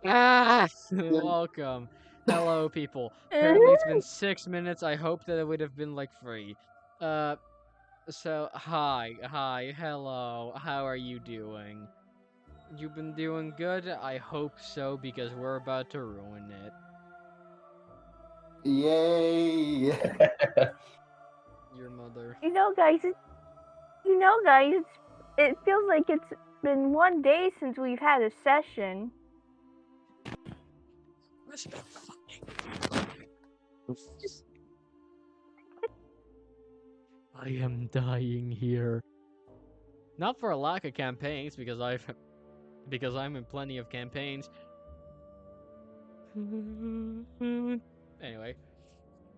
Ah! Yeah. Welcome. Hello, people. Apparently it's been 6 minutes. I hope that it would have been like 3. So, hi, hello. How are you doing? You've been doing good? I hope so, because we're about to ruin it. Yay! Your mother. guys, it feels like it's been 1 day since we've had a session. I am dying here. Not for a lack of campaigns, because I'm in plenty of campaigns. Anyway,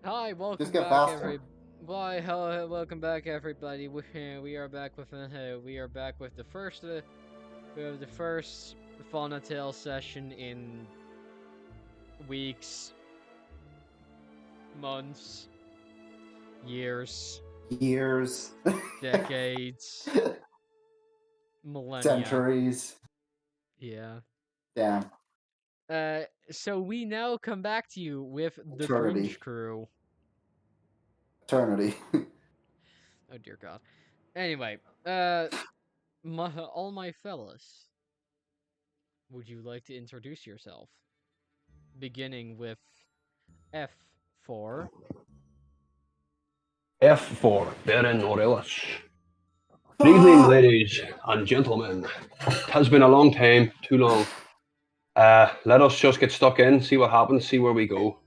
hi, welcome Just get back, faster. hello, welcome back, everybody. We are back with the first we have the first Fauna Tale session in weeks, months, years, decades, millennia. Centuries. Yeah. Damn. So we now come back to you with the Eternity. Fringe Crew. Eternity. Oh dear God. Anyway, all my fellas, would you like to introduce yourself? Beginning with F4. F for Ferran Aurelius. Good evening, ladies and gentlemen. It has been a long time, too long. Let us just get stuck in, see what happens, see where we go.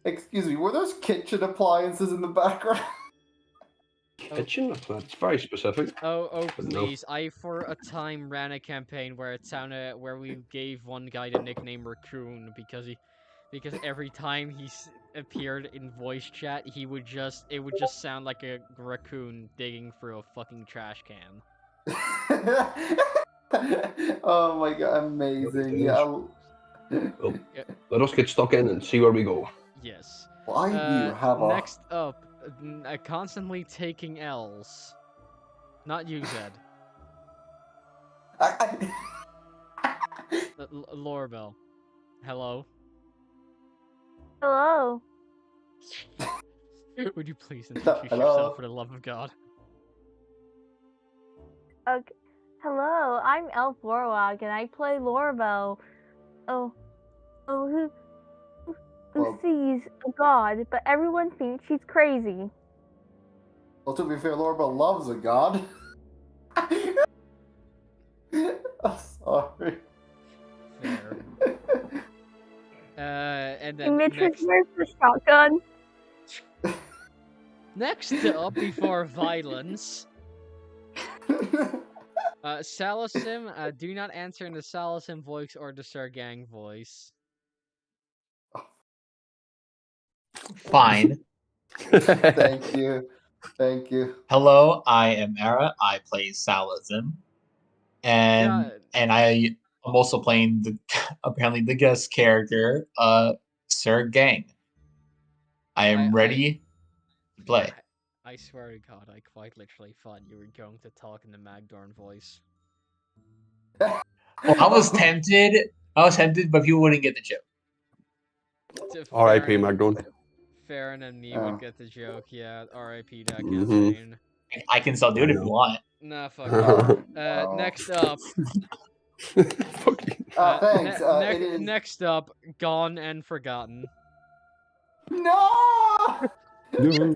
Excuse me, were those kitchen appliances in the background? Kitchen? That's very specific. Oh, But no. please! I for a time ran a campaign where where we gave one guy the nickname Raccoon because every time he appeared in voice chat, it would just sound like a raccoon digging through a fucking trash can. Oh my god, amazing. Yeah. Well, let us get stuck in and see where we go. Yes. Why do you have a... Next up, constantly taking L's. Not you, Zed. Lorabelle. Hello. Hello. Would you please introduce Hello. yourself for the love of God? Okay. Hello, I'm Elfwarlock, and I play Lorabelle. Who Well- sees a god, but everyone thinks she's crazy. Well, to be fair, Lorabelle loves a god. I'm sorry. Fair. And then Demetrius, where's the shotgun? next up, before violence, Salasim, do not answer in the Salasim voice or the Sergang voice. Fine. Thank you. Thank you. Hello, I am Era. I play Salasim. And I am also playing apparently the guest character, Sir Gang. I am ready to play. I swear to God, I quite literally thought you were going to talk in the Magdorn voice. Well, I was tempted, but people wouldn't get the joke. R.I.P. Magdorn. Ferran and me would get the joke, yeah. R.I.P. that Mhm. campaign. I can still do it if you want. Nah, fuck you. Next up. Thanks. Next up, Gone and Forgotten. No! Yes,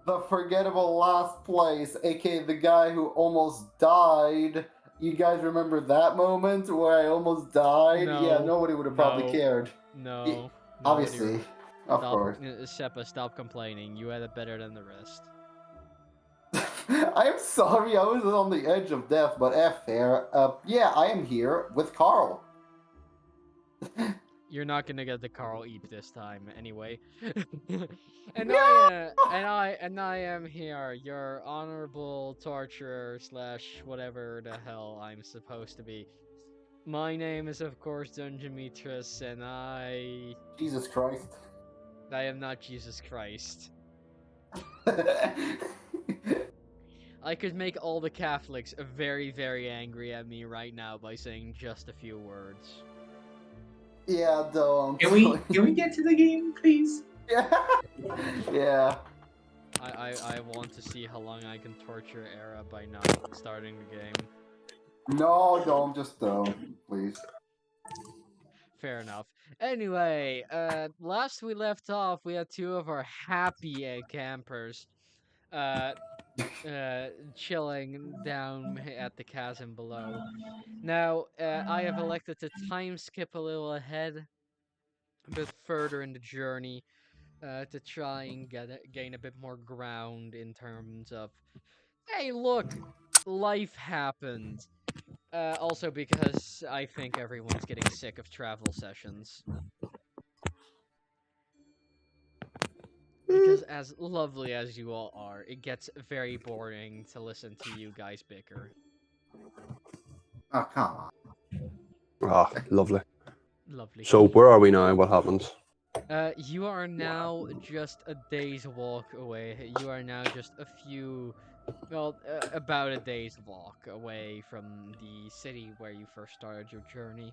the forgettable last place, aka the guy who almost died. You guys remember that moment where I almost died? No, yeah, nobody would have probably cared. No. Obviously. Of course. Sepaa, stop complaining. You had it better than the rest. I'm sorry, I was on the edge of death, but fair. Yeah, I am here with Carl. You're not gonna get the Carl Eep this time, anyway. and No! I am here, your honorable torturer / whatever the hell I'm supposed to be. My name is, of course, Dungeometris, and I... Jesus Christ. I am not Jesus Christ. I could make all the Catholics very, very angry at me right now by saying just a few words. Yeah, don't. Can we get to the game, please? Yeah. Yeah. I want to see how long I can torture Era by not starting the game. No, just don't, please. Fair enough. Anyway, last we left off, we had two of our happy campers, chilling down at the chasm below. Now, I have elected to time skip a little ahead, a bit further in the journey, to try and gain a bit more ground in terms of, hey, look, life happened. Also because I think everyone's getting sick of travel sessions. Because as lovely as you all are, it gets very boring to listen to you guys bicker. Oh, come on. Ah, lovely. Lovely. So where are we now? What happens? You are now just a day's walk away. You are now just a few, well, about a day's walk away from the city where you first started your journey.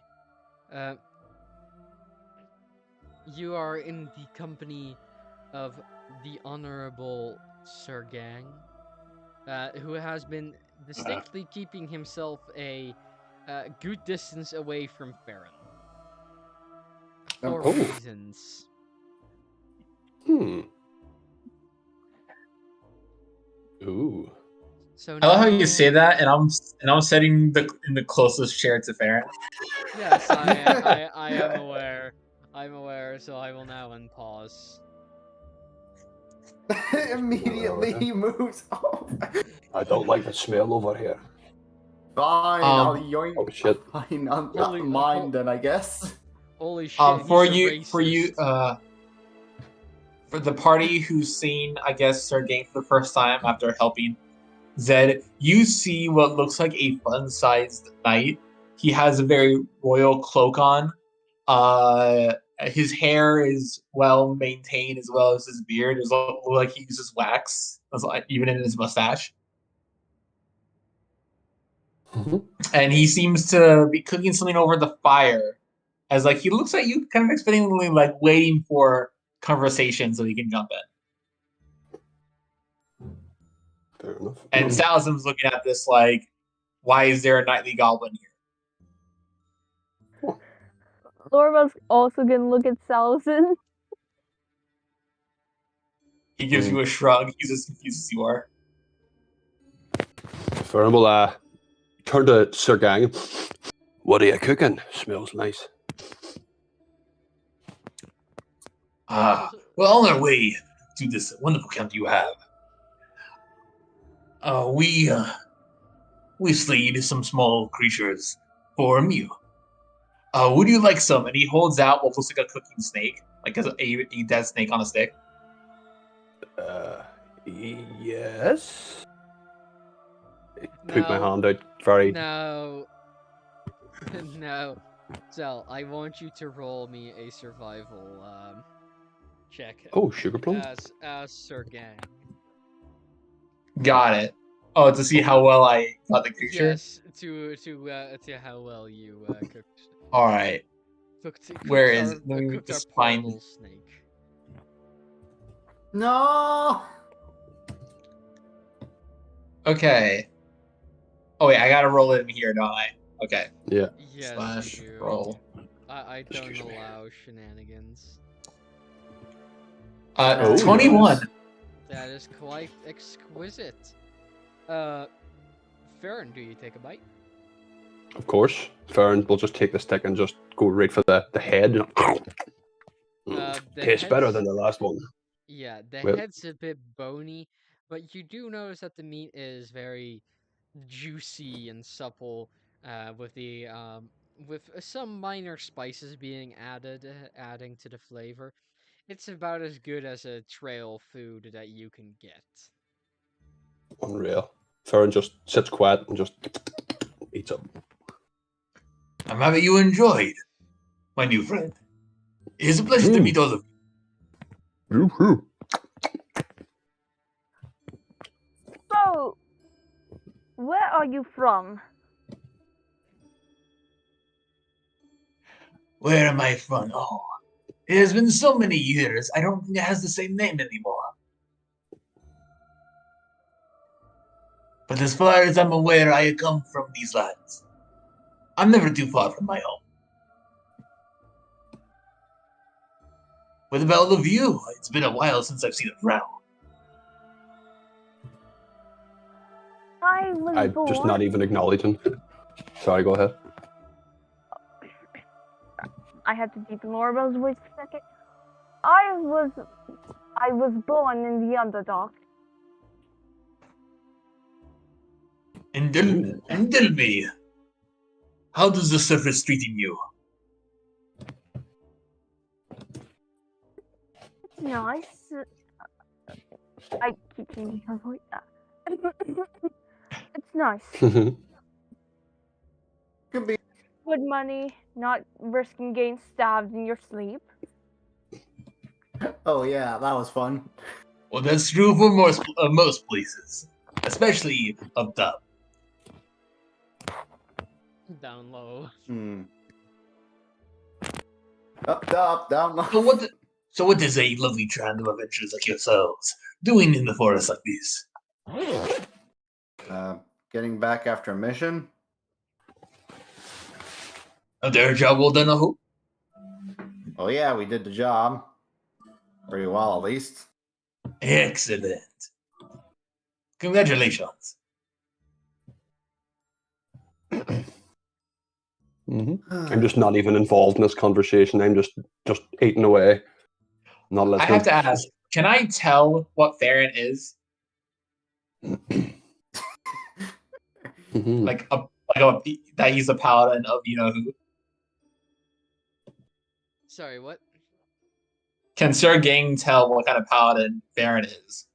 You are in the company of the Honorable Sir Gang, who has been distinctly keeping himself a good distance away from Ferran. For Oh. reasons. Ooh. So I love how you now- say that, and I'm sitting in the closest chair to Ferran. Yes, I am aware. I'm aware, so I will now unpause. Immediately he moves off. I don't like the smell over here. Fine, I'll yoink. Oh shit. Fine, not Holy- mine then, I guess. Holy shit! For he's a you, racist. for the party who's seen, I guess, Sir Gang for the first time after helping Zed, you see what looks like a fun-sized knight. He has a very royal cloak on. His hair is well maintained as well as his beard. It looks like he uses wax, even in his mustache. And he seems to be cooking something over the fire, as like he looks at you, kind of expectantly, like waiting for conversation so he can jump in. Fair enough. And Salasim's looking at this like, why is there a nightly goblin here? Lorabelle's also gonna look at Salasim. He gives you a shrug. He's as confused as you are. Ferran will turn to Sir Gang. What are you cooking? Smells nice. Well, on our way to this wonderful camp you have, we slayed some small creatures for a meal. Would you like some? And he holds out what looks like a cooking snake, like a dead snake on a stick. Yes. Put my hand out very. No. No. Zell, I want you to roll me a survival check. Oh, sugar plum. As Sir Gang. Got it. Oh, to see how well I got the creature. Yes, to how well you cooked. All right. Where is it? Let me cooked just our find- portable snake. No. Okay. Oh wait, I gotta roll it in here, don't I? Okay. Yeah. Yes, Slash you do. roll. I don't Excuse me. allow shenanigans. 21. Yes. That is quite exquisite. Ferran, do you take a bite? Of course. Ferran will just take the stick and just go right for the head. The Tastes better head's- than the last one. Yeah, the Well- head's a bit bony, but you do notice that the meat is very juicy and supple, with the with some minor spices being added, adding to the flavor. It's about as good as a trail food that you can get. Unreal. Ferran just sits quiet and just eats up. I'm happy you enjoyed, my new friend. It is a pleasure to meet all of you. So, Where are you from? Where am I from? Oh, it has been so many years. I don't think it has the same name anymore. But as far as I'm aware, I come from these lands. I'm never too far from my home. What about all of you? It's been a while since I've seen a Ferran. I was I'm born. just not even acknowledging. Sorry, go ahead. I had to deepen Lorabelle's voice for a second. I was born in the Underdark. And tell me, how does the surface treating you? It's nice. I keep changing my voice. It's nice. Could be. Good money, not risking getting stabbed in your sleep. Oh yeah, that was fun. Well, that's true for most places, especially up top. Down low. Up, down, low. So what is a lovely band of adventurers like yourselves doing in the forest like this? Getting back after a mission. Their job well done, I hope. Oh yeah, we did the job. Pretty well, at least. Excellent. Congratulations. I'm just not even involved in this conversation. I'm just eating away, not listening. I have to ask, can I tell what Ferran is? That he's a paladin of you know who? Sorry, what? Can Sir Gang tell what kind of paladin Ferran is?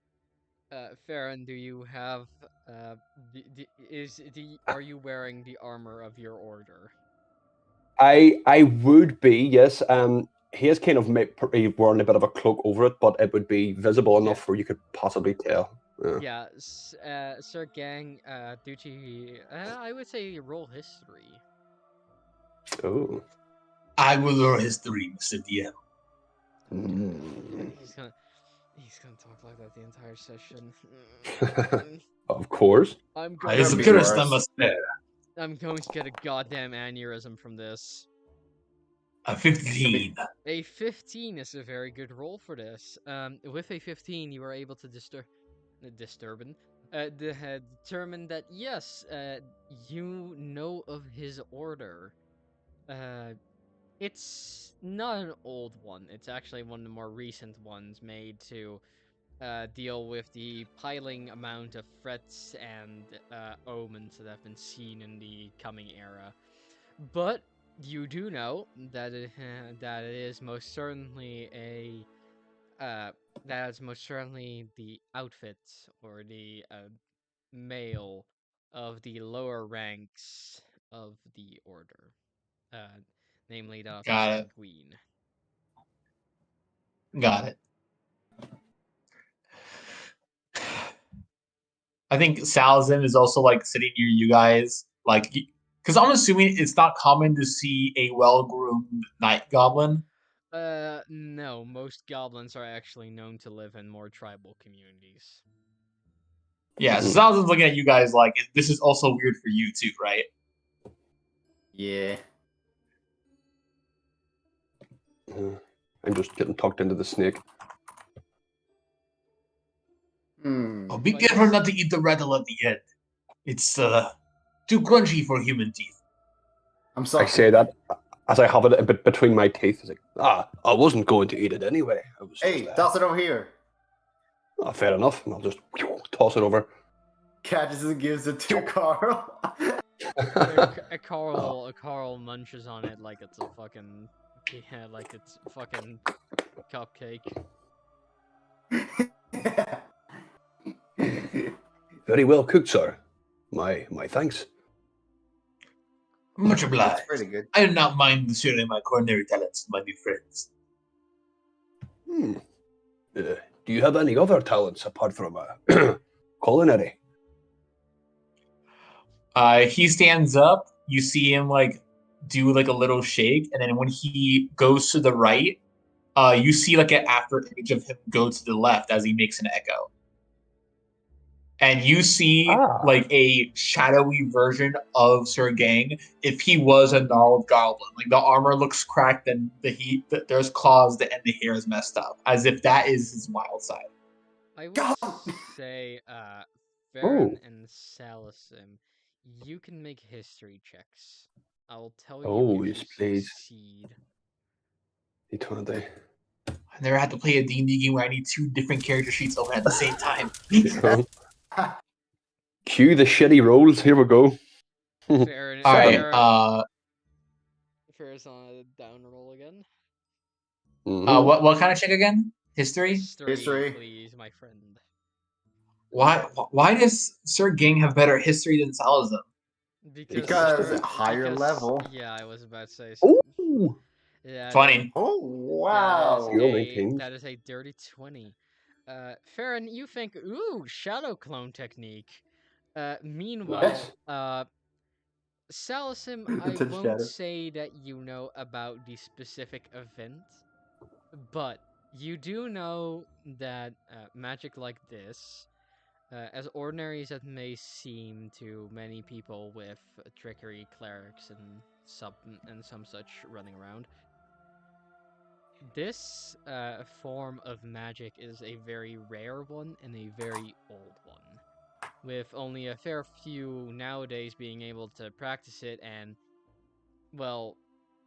Ferran, do you have are you wearing the armor of your order? I would be, yes. He is kind of wearing a bit of a cloak over it, but it would be visible enough where you could possibly tell. Yeah, Sir Gang, due to I would say roll history. Oh. I will roll history, Mr. DM. He's gonna talk like that the entire session. Of course. I'm going to get a goddamn aneurysm from this. A 15. A 15 is a very good roll for this. With a 15, you are able to determine that yes, you know of his order. It's not an old one. It's actually one of the more recent ones made to deal with the piling amount of threats and omens that have been seen in the coming era. But you do know that it is most certainly the outfit or the male of the lower ranks of the order, namely the Sanguine. Got it. I think Salasim is also like sitting near you guys, like, because I'm assuming it's not common to see a well-groomed night goblin. No, most goblins are actually known to live in more tribal communities. Yeah, so Salasim's looking at you guys like, this is also weird for you too, right? Yeah. I'm just getting tucked into the snake. Oh, be careful not to eat the rattle at the end. It's too crunchy for human teeth. I'm sorry. I say that as I have it a bit between my teeth. It's like, I wasn't going to eat it anyway. Hey, toss it over here. Fair enough. I'll just toss it over. Catches and gives it to Carl. Carl munches on it like it's a fucking cupcake. Very well cooked, sir. My thanks. Much obliged. That's pretty good. I do not mind sharing my culinary talents with my new friends. Do you have any other talents apart from culinary? He stands up. You see him like do like a little shake, and then when he goes to the right, you see like an after image of him go to the left as he makes an echo. And you see like a shadowy version of Sir Gang if he was a gnarled goblin. Like the armor looks cracked and there's claws and the hair is messed up, as if that is his wild side. I would say, Ferran and Salasim, you can make history checks. I'll tell you if you succeed. Eternity. I never had to play a D&D game where I need 2 different character sheets open at the same time. Cue the shitty rolls. Here we go. Ferran, all right. Ferran's on a down roll again. What kind of check again? History, please, my friend. Why does Sir Gang have better history than Salasim? Because higher level. Yeah, I was about to say. So. Ooh. Yeah, 20. Oh wow! That is a dirty 20. Ferran, you think, ooh, shadow clone technique. Meanwhile, Salasim, I won't say that you know about the specific event, but you do know that magic like this, as ordinary as it may seem to many people with trickery, clerics, and some such running around, this form of magic is a very rare one and a very old one, with only a fair few nowadays being able to practice it, and, well,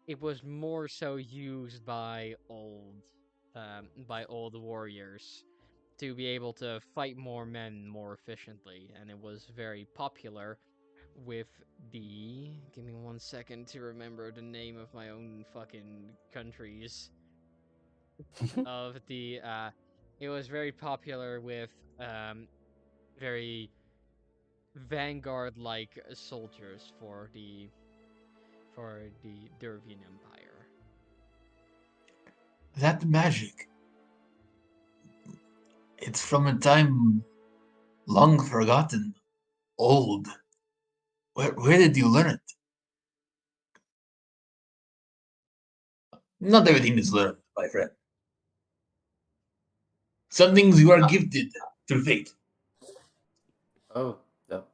it was more so used by old warriors to be able to fight more men more efficiently, and it was very popular with the... Give me 1 second to remember the name of my own fucking countries. Of the, it was very popular with, very vanguard-like soldiers for the Dervian Empire. That magic. It's from a time long forgotten, old. Where did you learn it? Not everything is learned, my friend. Some things you are gifted through fate. Oh,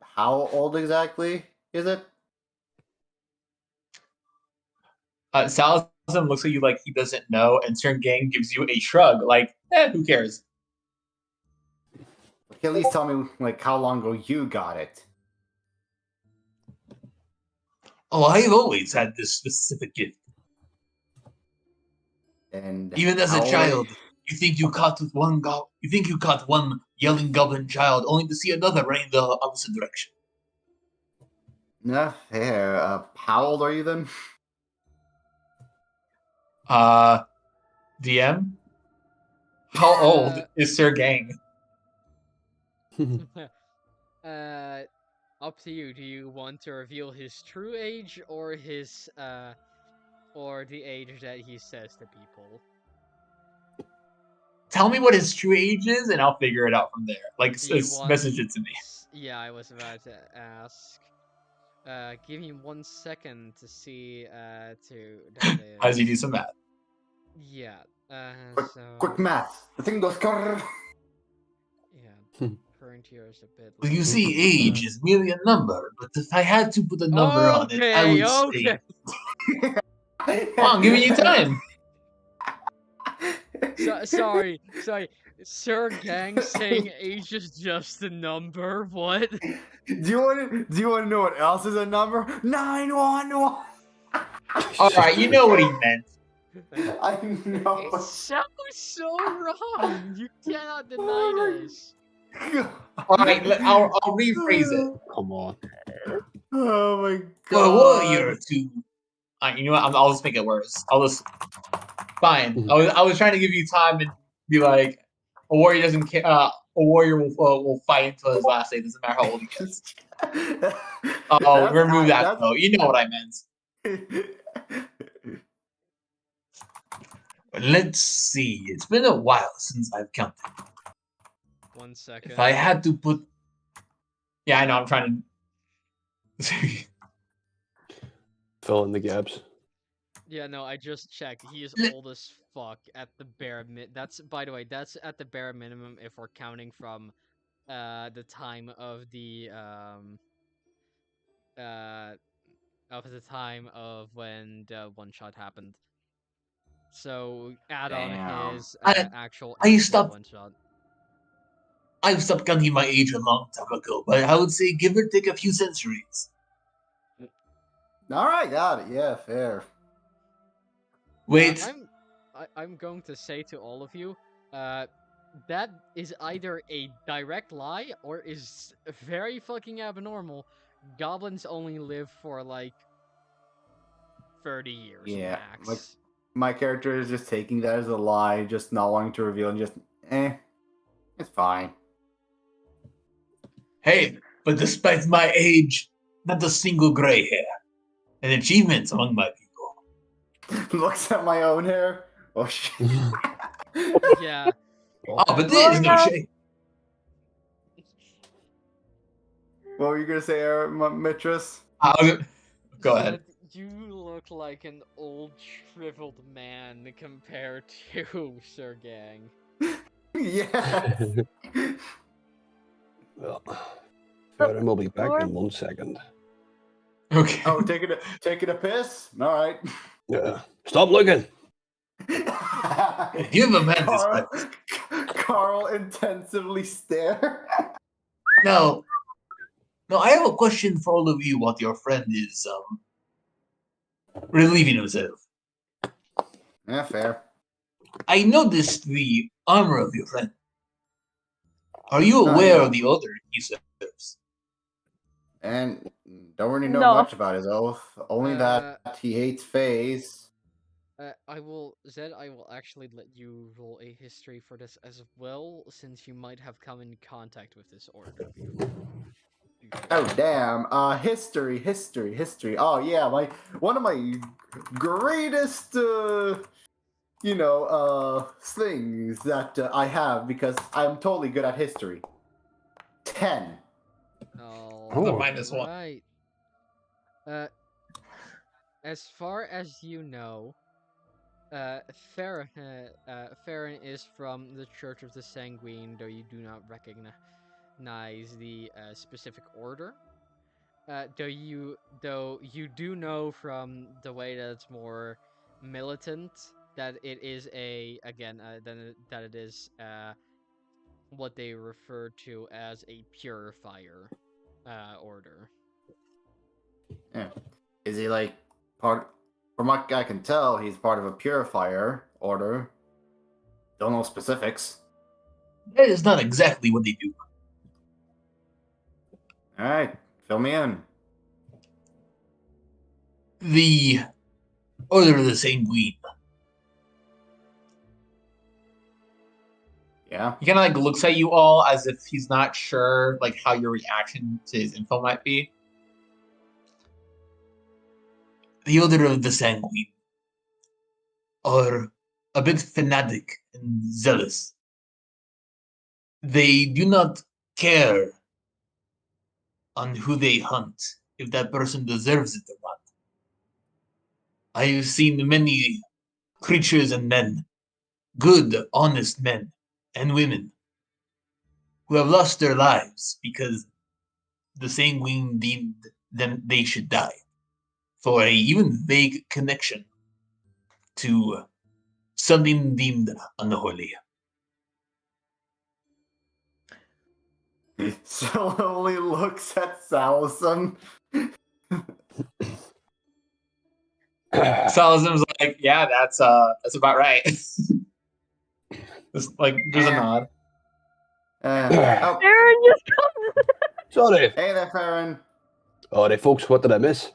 how old exactly is it? Salasim looks at you like he doesn't know, and Sir Gang gives you a shrug, like, who cares? At least tell me, like, how long ago you got it. Oh, I've always had this specific gift. And even as a child, you think you caught one yelling goblin child, only to see another running the opposite direction. No, fair. How old are you then? DM? How old is Sir Gang? Up to you. Do you want to reveal his true age or his or the age that he says to people? Tell me what his true age is, and I'll figure it out from there. Like, message it to me. Yeah, I was about to ask. Give me 1 second to see. As you do some math. Yeah. Quick math. The thing goes. Yeah. Current year is a bit. Well, you see, age is merely a number, but if I had to put a number on it, I would say. Well, I'm giving you time. Sorry. Sir Gang saying age is just a number. What? Do you want to know what else is a number? 911. All right, you know what he meant. I know. It sounds so wrong. You cannot deny this. All right, I'll rephrase it. Come on. Oh my god. For a warrior to, you know what? I'll just make it worse. Fine. I was trying to give you time and be like, a warrior doesn't care. A warrior will fight until his last day. Doesn't matter how old he gets. Oh, remove that though. You know what I meant. But let's see. It's been a while since I've counted. 1 second. If I had to put, yeah, I know. I'm trying to. Fill in the gaps. Yeah, no, I just checked. He is old as fuck at the bare That's, by the way, that's at the bare minimum if we're counting from the time of the when the one shot happened. So add on Damn. his I actual stopped. one shot. I've stopped counting my age a long time ago, but I would say give or take a few centuries. All right, got it. Yeah, fair. Wait, I'm going to say to all of you, that is either a direct lie or is very fucking abnormal. Goblins only live for like 30 years Yeah, max. like my character is just taking that as a lie, just not wanting to reveal, and just it's fine. hey, but despite my age, not a single gray hair. An achievement among my people. Looks at my own hair. Oh shit. Yeah. Oh, but there is no shame. What were you gonna say, Mistress? Go ahead. You look like an old shriveled man compared to Sir Gang. Yeah. Well, Ferran will be back in 1 second. Okay. Oh, taking a piss? All right. Yeah. Stop looking. Give a man this. Carl intensively stare. Now, I have a question for all of you while your friend is relieving himself. Yeah, fair. I noticed the armor of your friend. Are you aware of the order he serves? And don't really know No. much about his oath. Only that he hates Fays. I will actually let you roll a history for this as well, since you might have come in contact with this order before. Oh damn! History. Oh yeah, one of my greatest, things that I have because I'm totally good at history. 10. Oh, -1. right. As far as you know, Ferran is from the Church of the Sanguine, though you do not recognize the specific order. Though you do know from the way that it's more militant that it is that it is what they refer to as a purifier order. Yeah. Is he like part? From what I can tell, he's part of a purifier order. Don't know specifics. That is not exactly what they do. All right, fill me in. The Order of the Sanguine. Yeah. He kind of looks at you all as if he's not sure how your reaction to his info might be. The Order of the Sanguine are a bit fanatic and zealous. They do not care on who they hunt, if that person deserves it or not. I have seen many creatures and men, good, honest men and women, who have lost their lives because the Sanguine deemed them they should die for a even vague connection to something deemed unholy. Slowly looks at Salasim. Salasim's like, yeah, that's about right. There's a nod. Ferran just comes. Sorry. Hey there, Ferran. Alright, folks, what did I miss?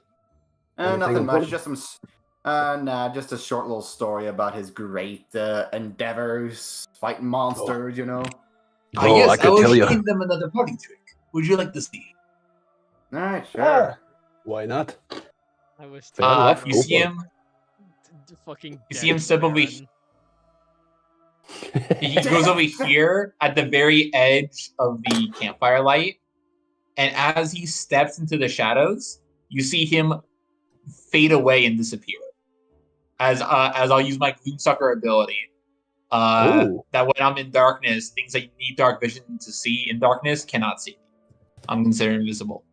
Nothing much. Just just a short little story about his great endeavors fighting monsters. Yes, I could tell you. showing them another party trick. Would you like to see? All right, sure. Why not? I was you see him. Fucking. You see him step over. He goes over here at the very edge of the campfire light, and as he steps into the shadows, you see him fade away and disappear. As I'll use my Gloomsucker ability. That when I'm in darkness, things that you need dark vision to see in darkness cannot see. I'm considered invisible.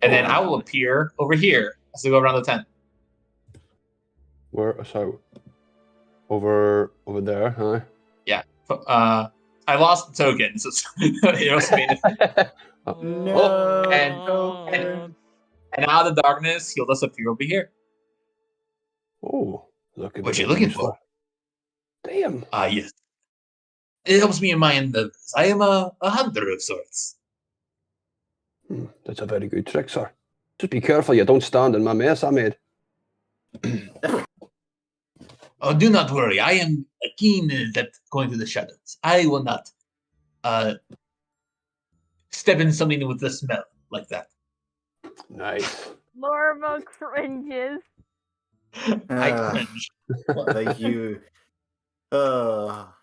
And then I will appear over here as I go around the tent. Where? So, over there, huh? Yeah. I lost the token, so it was made No. And out of the darkness, he'll disappear over here. Oh, look at what you looking for? Damn. Yes. It helps me in my endeavors. I am a hunter of sorts. That's a very good trick, sir. Just be careful you don't stand in my mess I made. Oh, do not worry. I am keen at going through the shadows. I will not step in something with the smell like that. Nice. Lorabelle cringes. I cringe. Thank you. Well,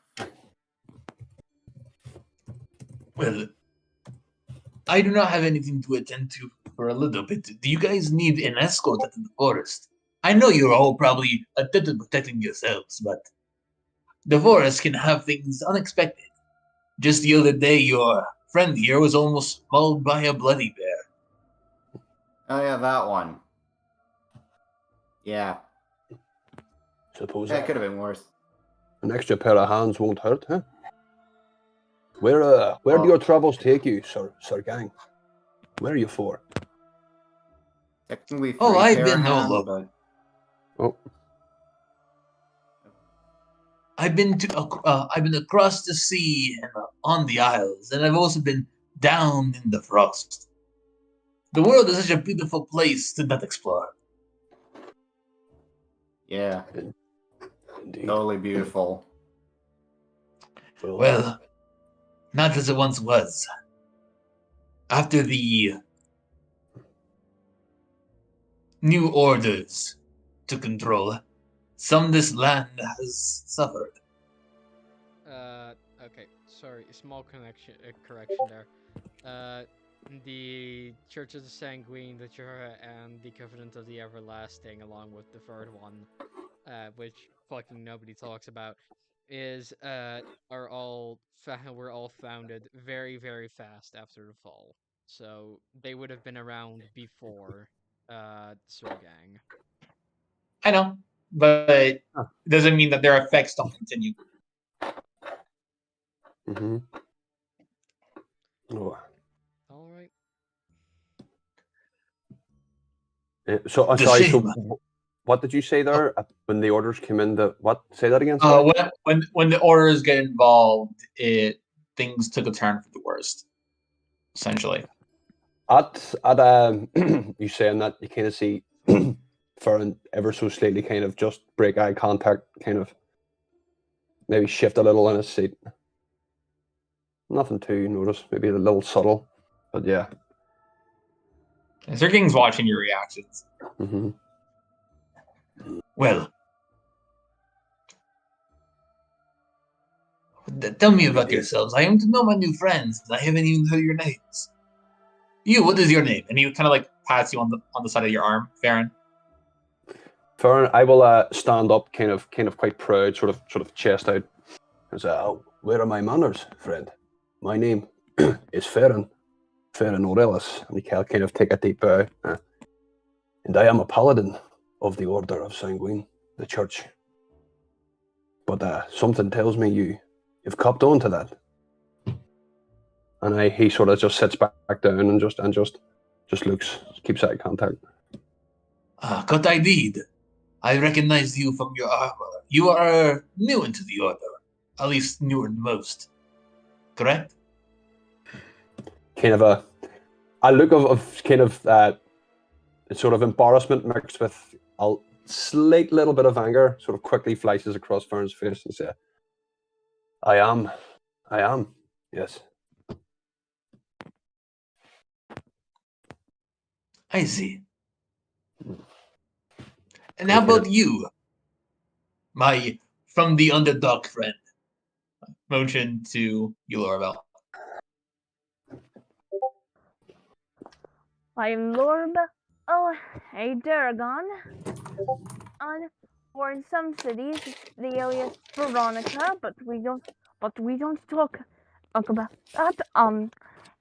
I do not have anything to attend to for a little bit. Do you guys need an escort into the forest? I know you're all probably adept at protecting yourselves, but the forest can have things unexpected. Just the other day, your friend here was almost mauled by a bloody bear. Oh yeah, that one. Yeah. Suppose that could have been worse. An extra pair of hands won't hurt, huh? Where do your travels take you, Sir Gang? Where are you for? Technically, I've been no look. but... I've been across the sea and on the isles, and I've also been down in the frost. The world is such a beautiful place to not explore. Yeah. Indeed. Totally beautiful. Well, not as it once was. After the new orders took control, some of this land has suffered. Okay, sorry, small correction there. The Church of the Sanguine, the Jura, and the Covenant of the Everlasting, along with the third one, which fucking nobody talks about, were all founded very, very fast after the fall. So they would have been around before Surgang. I know, but it doesn't mean that their effects don't continue. Mm-hmm. Oh. All right. So, sorry. So, what did you say there when the orders came in? What? Say that again. When the orders get involved, things took a turn for the worst. Essentially. At you saying that, you kind of see Ferran ever so slightly kind of just break eye contact, kind of maybe shift a little in his seat. Nothing to notice, maybe a little subtle, but yeah. Sir King's watching your reactions. Mm-hmm. Well, tell me about yourselves. I am to know my new friends. I haven't even heard your names. What is your name? And he kind of like pats you on the side of your arm, Ferran. Ferran, I will stand up, kind of quite proud, sort of chest out, and say, "Where are my manners, friend? My name is Ferran Aurelius," and he kind of take a deep bow. And I am a paladin of the Order of Sanguine, the church. But something tells me you've copped on to that. And he sort of just sits back down and just looks, keeps eye contact. Good I did. I recognize you from your armor. You are new into the Order, at least newer than most. Correct? Kind of a look of kind of sort of embarrassment mixed with a slight little bit of anger sort of quickly flashes across Ferran's face and says, I am, yes. I see. And how about you, from the underdog friend? Motion to you, Lorabelle. I am Lorabelle, a Daragon. Or in some cities, the alias Veronica, but we don't talk about that.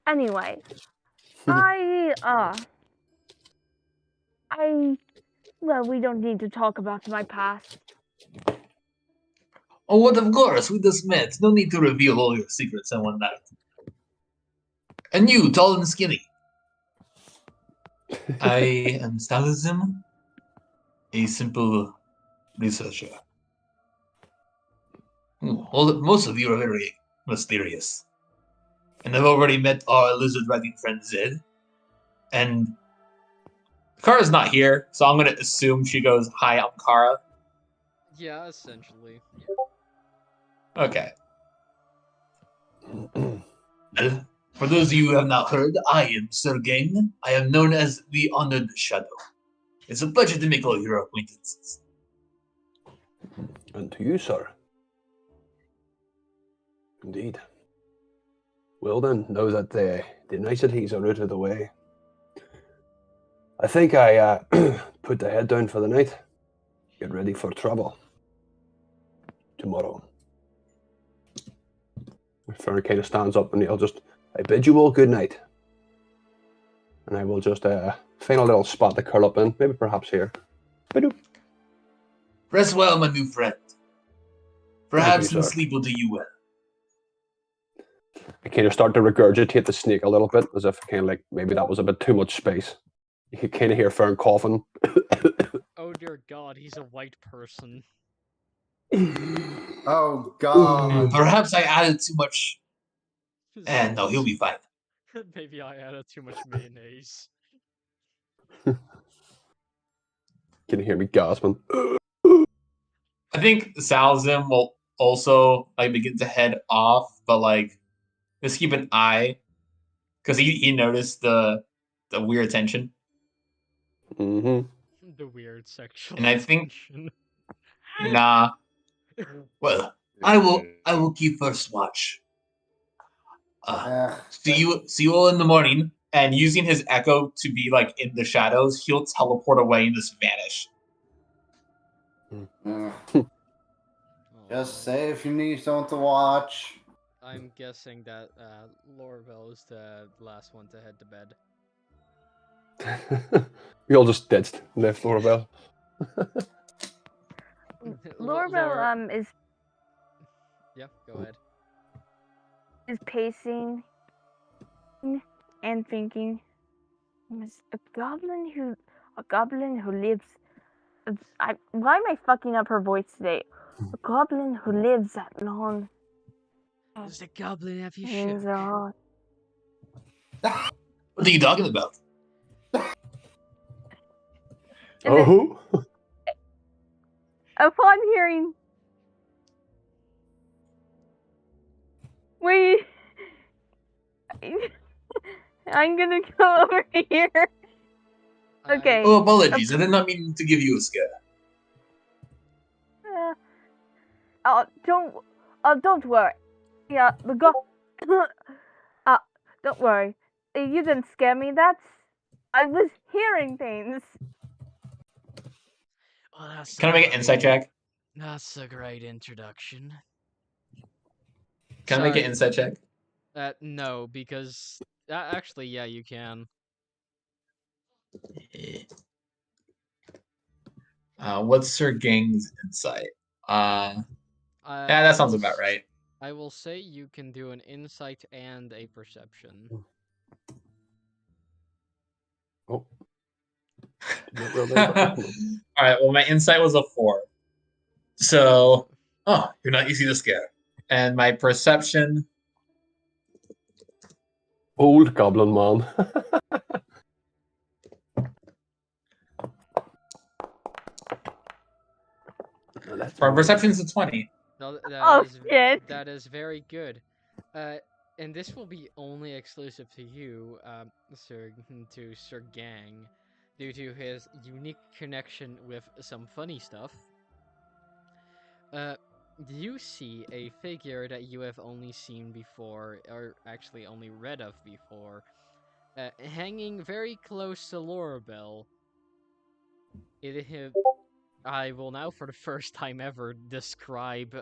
Anyway, well, we don't need to talk about my past. Oh, what? Of course, we just met. No need to reveal all your secrets and whatnot. And you, tall and skinny. I am Salasim, a simple researcher. Most of you are very mysterious. And I've already met our lizard-riding friend Zed. And Kara's not here, so I'm going to assume she goes, "Hi, I'm Kara." Yeah, essentially. Okay. Well, for those of you who have not heard, I am Sir Gang. I am known as the Honored Shadow. It's a pleasure to make all your acquaintances. And to you, sir. Indeed. Well then, now that the niceties are out of the way, I think I put the head down for the night. Get ready for travel. Tomorrow. Ferran kind of stands up and I bid you all good night. And I will just find a little spot to curl up in, maybe perhaps here. Ba-doop. Rest well, my new friend. Perhaps you, in sir. sleep will do you well. I kind of start to regurgitate the snake a little bit, as if kind of like maybe that was a bit too much space. You can kind of hear Ferran coughing. Oh dear God, he's a white person. Oh God. Perhaps I added too much. And no, he'll be fine. Maybe I added too much mayonnaise. Can you hear me gasping? I think Salzim will also begin to head off, but just keep an eye, because he noticed the weird tension. Mm-hmm. The weird sexual And I think tension. nah. Well, I will keep first watch. See you all in the morning. And using his echo to be in the shadows, he'll teleport away and just vanish. Just say if you need someone to watch. I'm guessing that Lorabelle is the last one to head to bed. We all just ditched, left Lorabelle. Lorabelle is. Yeah, go ahead. Is pacing and thinking. A goblin who lives. Why am I fucking up her voice today? A goblin who lives that long. Does the goblin have your Hands shit? are What are you talking about? Oh. Upon hearing. Wait. I'm gonna go over here. Okay. Oh, apologies. I did not mean to give you a scare. Don't worry. Yeah, don't worry. You didn't scare me. I was hearing things. Well, Can I make an insight check? That's a great introduction. Can I make an insight check? No, because actually, yeah, you can. What's Sir Gang's insight? Yeah, that sounds about right. I will say you can do an insight and a perception. Oh. All right. Well, my insight was a 4. So, you're not easy to scare. And my perception. Old goblin man. My perception's a 20. No, Shit. That is very good. And this will be only exclusive to you, Sir Gang, due to his unique connection with some funny stuff. You see a figure that you have only seen before, or actually only read of before. hanging very close to Lorabelle. I will now, for the first time ever, describe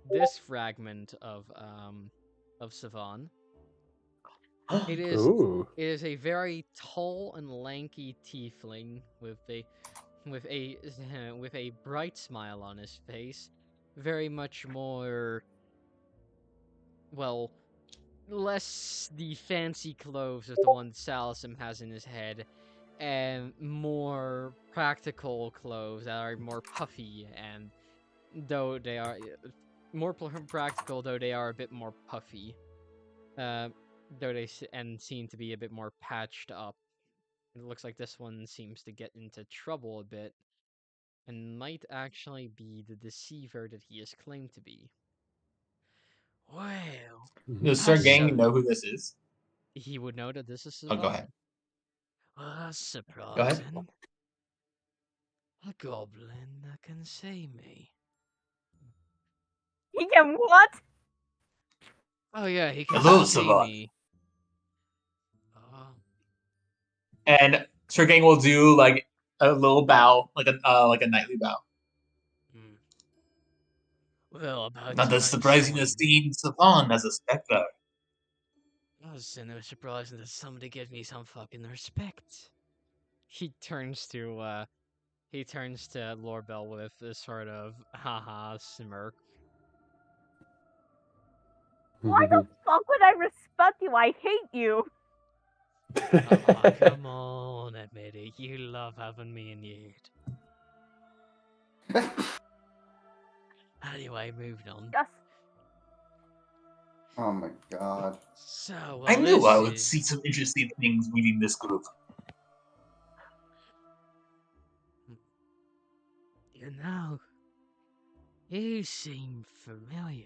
this fragment of Savan. It is Ooh. it is a very tall and lanky tiefling with a with a bright smile on his face, very much more, well, less the fancy clothes of the one Salasim has in his head, and more practical clothes that are more puffy, and though they are more practical, though they are a bit more puffy, though they seem to be a bit more patched up. It looks like this one seems to get into trouble a bit, and might actually be the deceiver that he is claimed to be. Well, Does Sir Gang so know who this is? he would know that this is Oh, go ahead. Savan. Go ahead. Surprising. A goblin that can see me. He can what? Oh yeah, he can Hello, see Savan. me. Oh. And Sir Gang will do like a little bow, like a knightly bow. Hmm. Well, about Not time as surprising someone... as seeing Savan as a spectre. It's no surprising that somebody gives me some fucking respect. He turns to Lorabelle with this sort of haha smirk. Why the fuck would I respect you? I hate you. Oh, come on, admit it. You love having me in your head. Anyway, moving on. Yes. Oh my god. So, well, I knew I would is... see some interesting things meeting this group. You know, you seem familiar.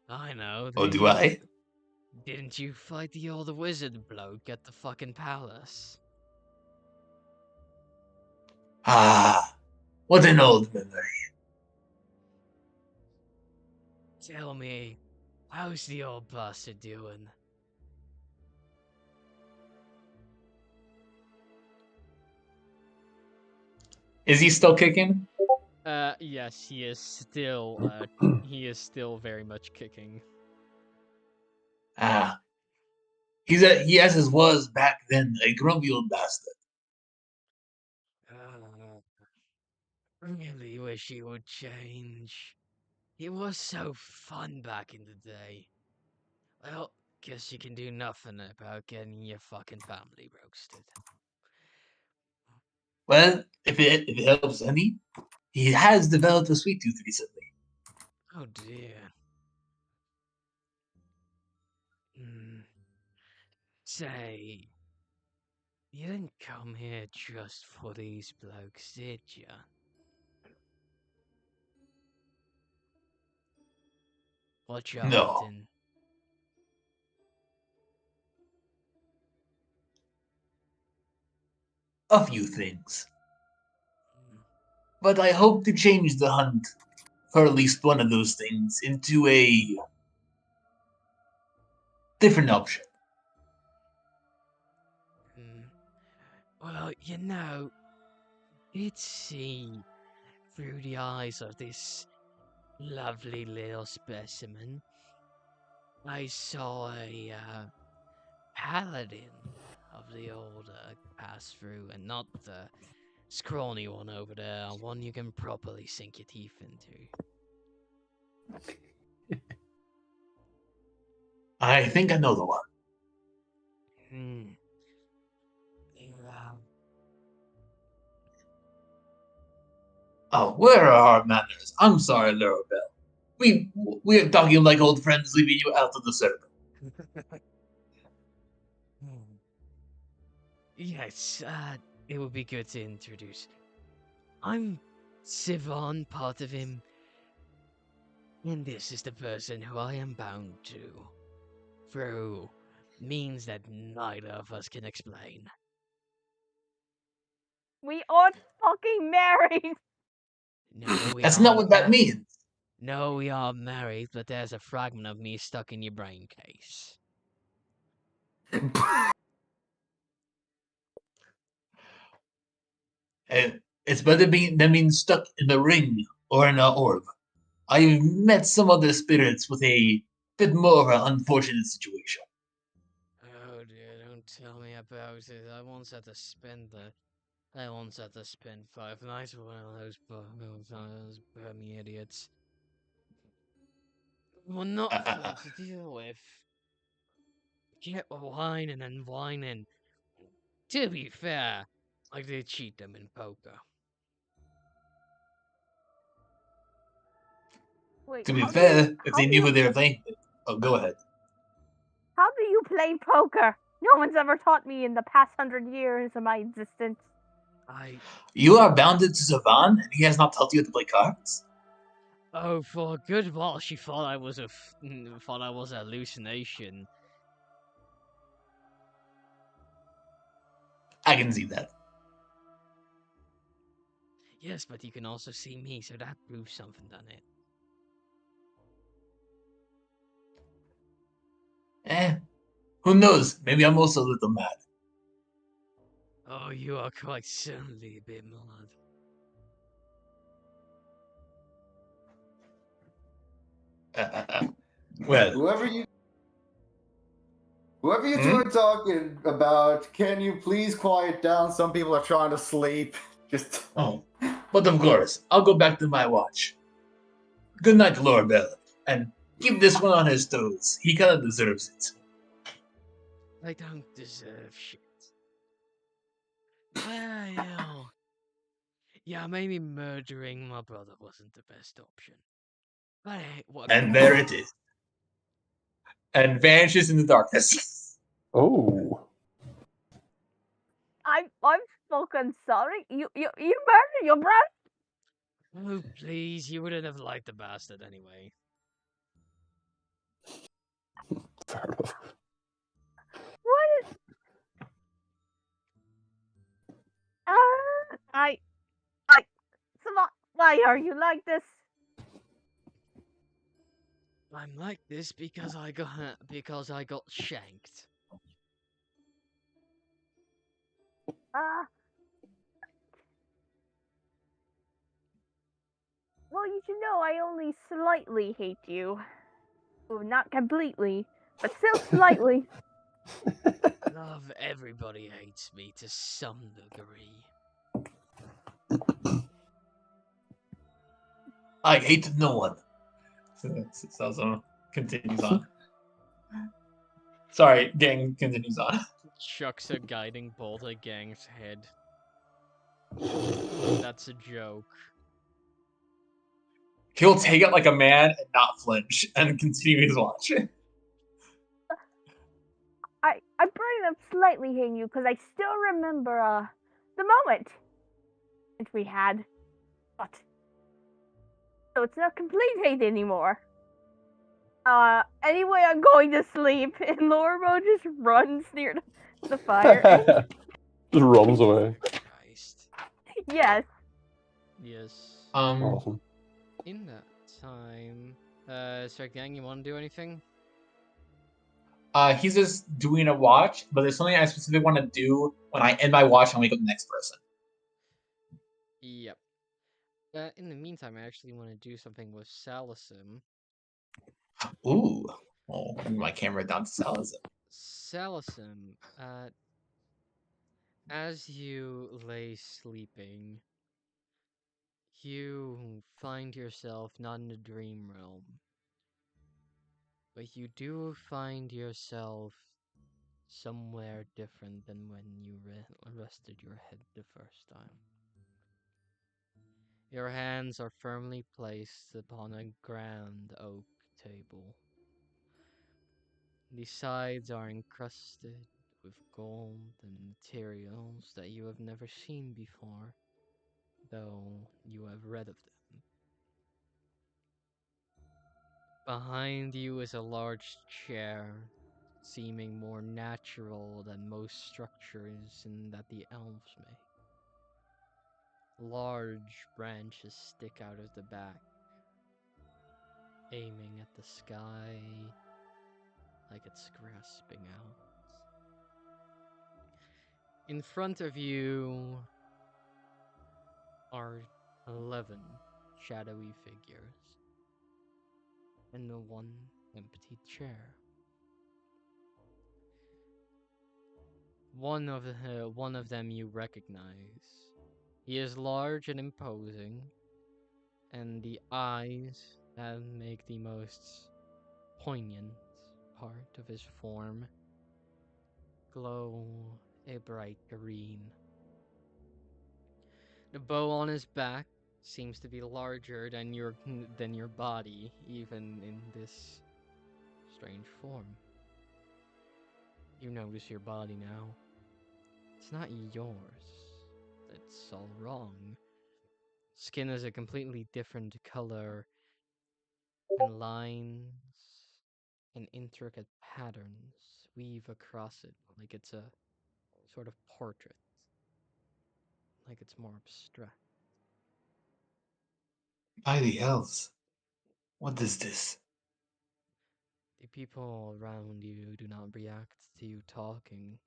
I know. Oh, do I? Didn't you fight the old wizard bloke at the fucking palace? Ah, what an old memory. Tell me, how's the old bastard doing? Is he still kicking? Yes, he is still very much kicking. Ah, he as his was back then, a grumpy old bastard. Really wish he would change. It was so fun back in the day. Well, guess you can do nothing about getting your fucking family roasted. Well, if it helps any, he has developed a sweet tooth recently. Oh dear. Say, you didn't come here just for these blokes, did ya? What you No. hunting? A few things. But I hope to change the hunt for at least one of those things into a different option. Well, you know, you'd see through the eyes of this lovely little specimen. I saw a paladin of the old pass-through, and not the scrawny one over there, one you can properly sink your teeth into. I think I know the one. Oh, where are our manners? I'm sorry, Lorabelle. We're talking like old friends, leaving you out of the circle. Yes, it would be good to introduce. I'm Sivan, part of him, and this is the person who I am bound to, through means that neither of us can explain. We aren't fucking married. No, we That's not aren't. what that means. No, we are married, but there's a fragment of me stuck in your brain case. And it's better than being stuck in a ring or in an orb. I've met some other spirits with a bit more of an unfortunate situation. Oh dear, don't tell me about it. I once had to spend 5 nights with one of those Burmy idiots. Well, not fun to deal with. Get whining and whining. To be fair, I did cheat them in poker. Wait, To be fair, if they knew who they were playing, oh, go ahead. How do you play poker? No one's ever taught me in the past 100 years of my existence. You are bounded to Savan, and he has not taught you how to play cards? Oh, for a good while, she thought I was a hallucination. I can see that. Yes, but you can also see me, so that proves something, doesn't it? Who knows? Maybe I'm also a little mad. Oh, you are quite certainly a bit mad. Well, whoever you two are talking about, can you please quiet down? Some people are trying to sleep. Just oh, but of course, I'll go back to my watch. Good night, Lorabelle, and keep this one on his toes. He kind of deserves it. I don't deserve shit. Well, yeah, maybe murdering my brother wasn't the best option. But hey, what? And there it is. And vanishes in the darkness. Oh. I'm fucking sorry. You murdered your brother. Oh, please, you wouldn't have liked the bastard anyway. Fair enough. What is... why are you like this? I'm like this because I got shanked. Well, you should know I only slightly hate you. Oh, not completely, but still slightly. Love, everybody hates me to some degree. I hate no one. So continues on. Sorry, gang continues on. Chucks a guiding bolt at Gang's head. That's a joke. He'll take it like a man and not flinch and continue his watch. I bring up slightly hating you because I still remember the moment that we had, but so it's not complete hate anymore. Anyway, I'm going to sleep, and Lorabelle just runs near the fire. Just runs away. Christ. Yes. Yes. Awesome. In that time, Sir Gang, you want to do anything? He's just doing a watch, but there's something I specifically want to do when I end my watch and wake up the next person. Yep. In the meantime, I actually want to do something with Salasim. Ooh. Well, move my camera down to Salasim. Salasim, as you lay sleeping, you find yourself not in the dream realm, but you do find yourself somewhere different than when you rested your head the first time. Your hands are firmly placed upon a grand oak table. The sides are encrusted with gold and materials that you have never seen before, though you have read of them. Behind you is a large chair, seeming more natural than most structures in that the elves make. Large branches stick out of the back, aiming at the sky like it's grasping out. In front of you are 11 shadowy figures and the one empty chair. One of them you recognize. He is large and imposing, and the eyes that make the most poignant part of his form glow a bright green. The bow on his back seems to be larger than your body, even in this strange form. You notice your body now. It's not yours. It's all wrong. Skin is a completely different color, and lines and intricate patterns weave across it like it's a sort of portrait, like it's more abstract. By the elves, what is this? The people around you do not react to you talking.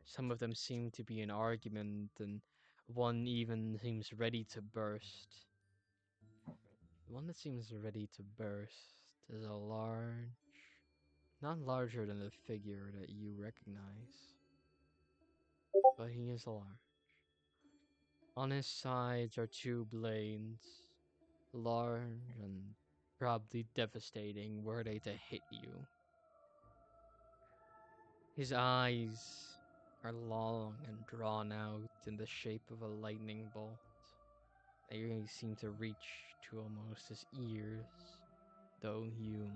Some of them seem to be in argument, and one even seems ready to burst. The one that seems ready to burst is a large, not larger than the figure that you recognize, but he is large. On his sides are two blades, large and probably devastating were they to hit you. His eyes are long and drawn out in the shape of a lightning bolt. They seem to reach to almost his ears, though you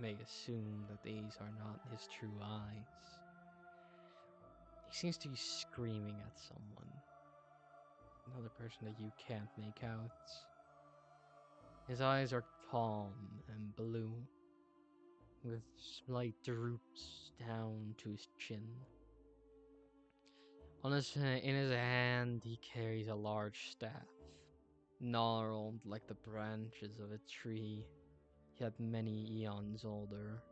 may assume that these are not his true eyes. He seems to be screaming at someone, another person that you can't make out. His eyes are calm and blue, with slight droops down to his chin. In his hand, he carries a large staff, gnarled like the branches of a tree, yet many eons older.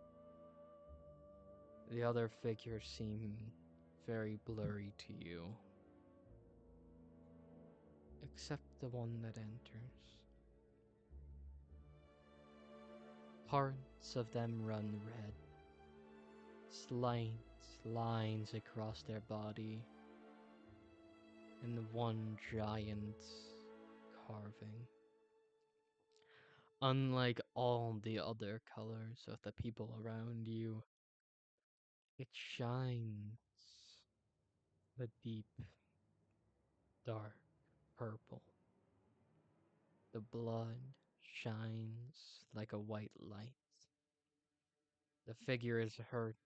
The other figures seem very blurry to you, except the one that enters. Parts of them run red, slight lines across their body, and one giant carving. Unlike all the other colors of the people around you, it shines a deep, dark purple. The blood shines like a white light. The figure is hurt,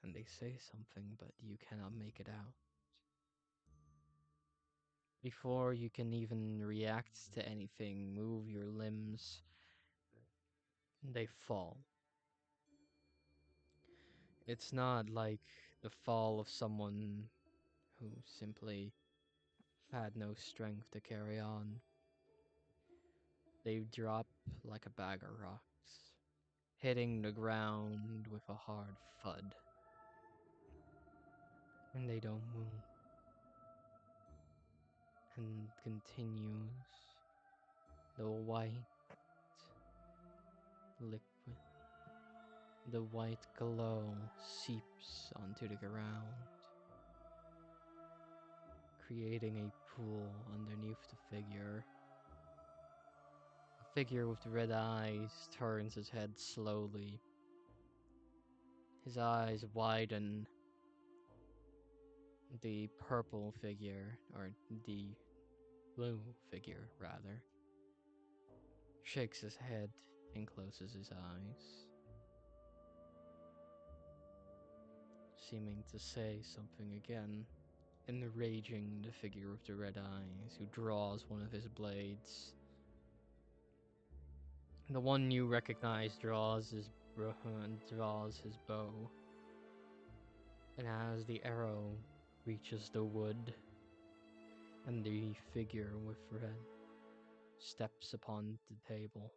and they say something, but you cannot make it out. Before you can even react to anything, move your limbs, they fall. It's not like the fall of someone who simply had no strength to carry on. They drop like a bag of rocks, hitting the ground with a hard thud. And they don't move. And continues. The white liquid, the white glow seeps onto the ground, creating a pool underneath the figure. The figure with the red eyes turns his head slowly. His eyes widen. The purple figure, or the blue figure rather, shakes his head and closes his eyes, seeming to say something again, enraging the figure with the red eyes, who draws one of his blades. The one you recognize draws his bow, and as the arrow reaches the wood, and the figure with red steps upon the table.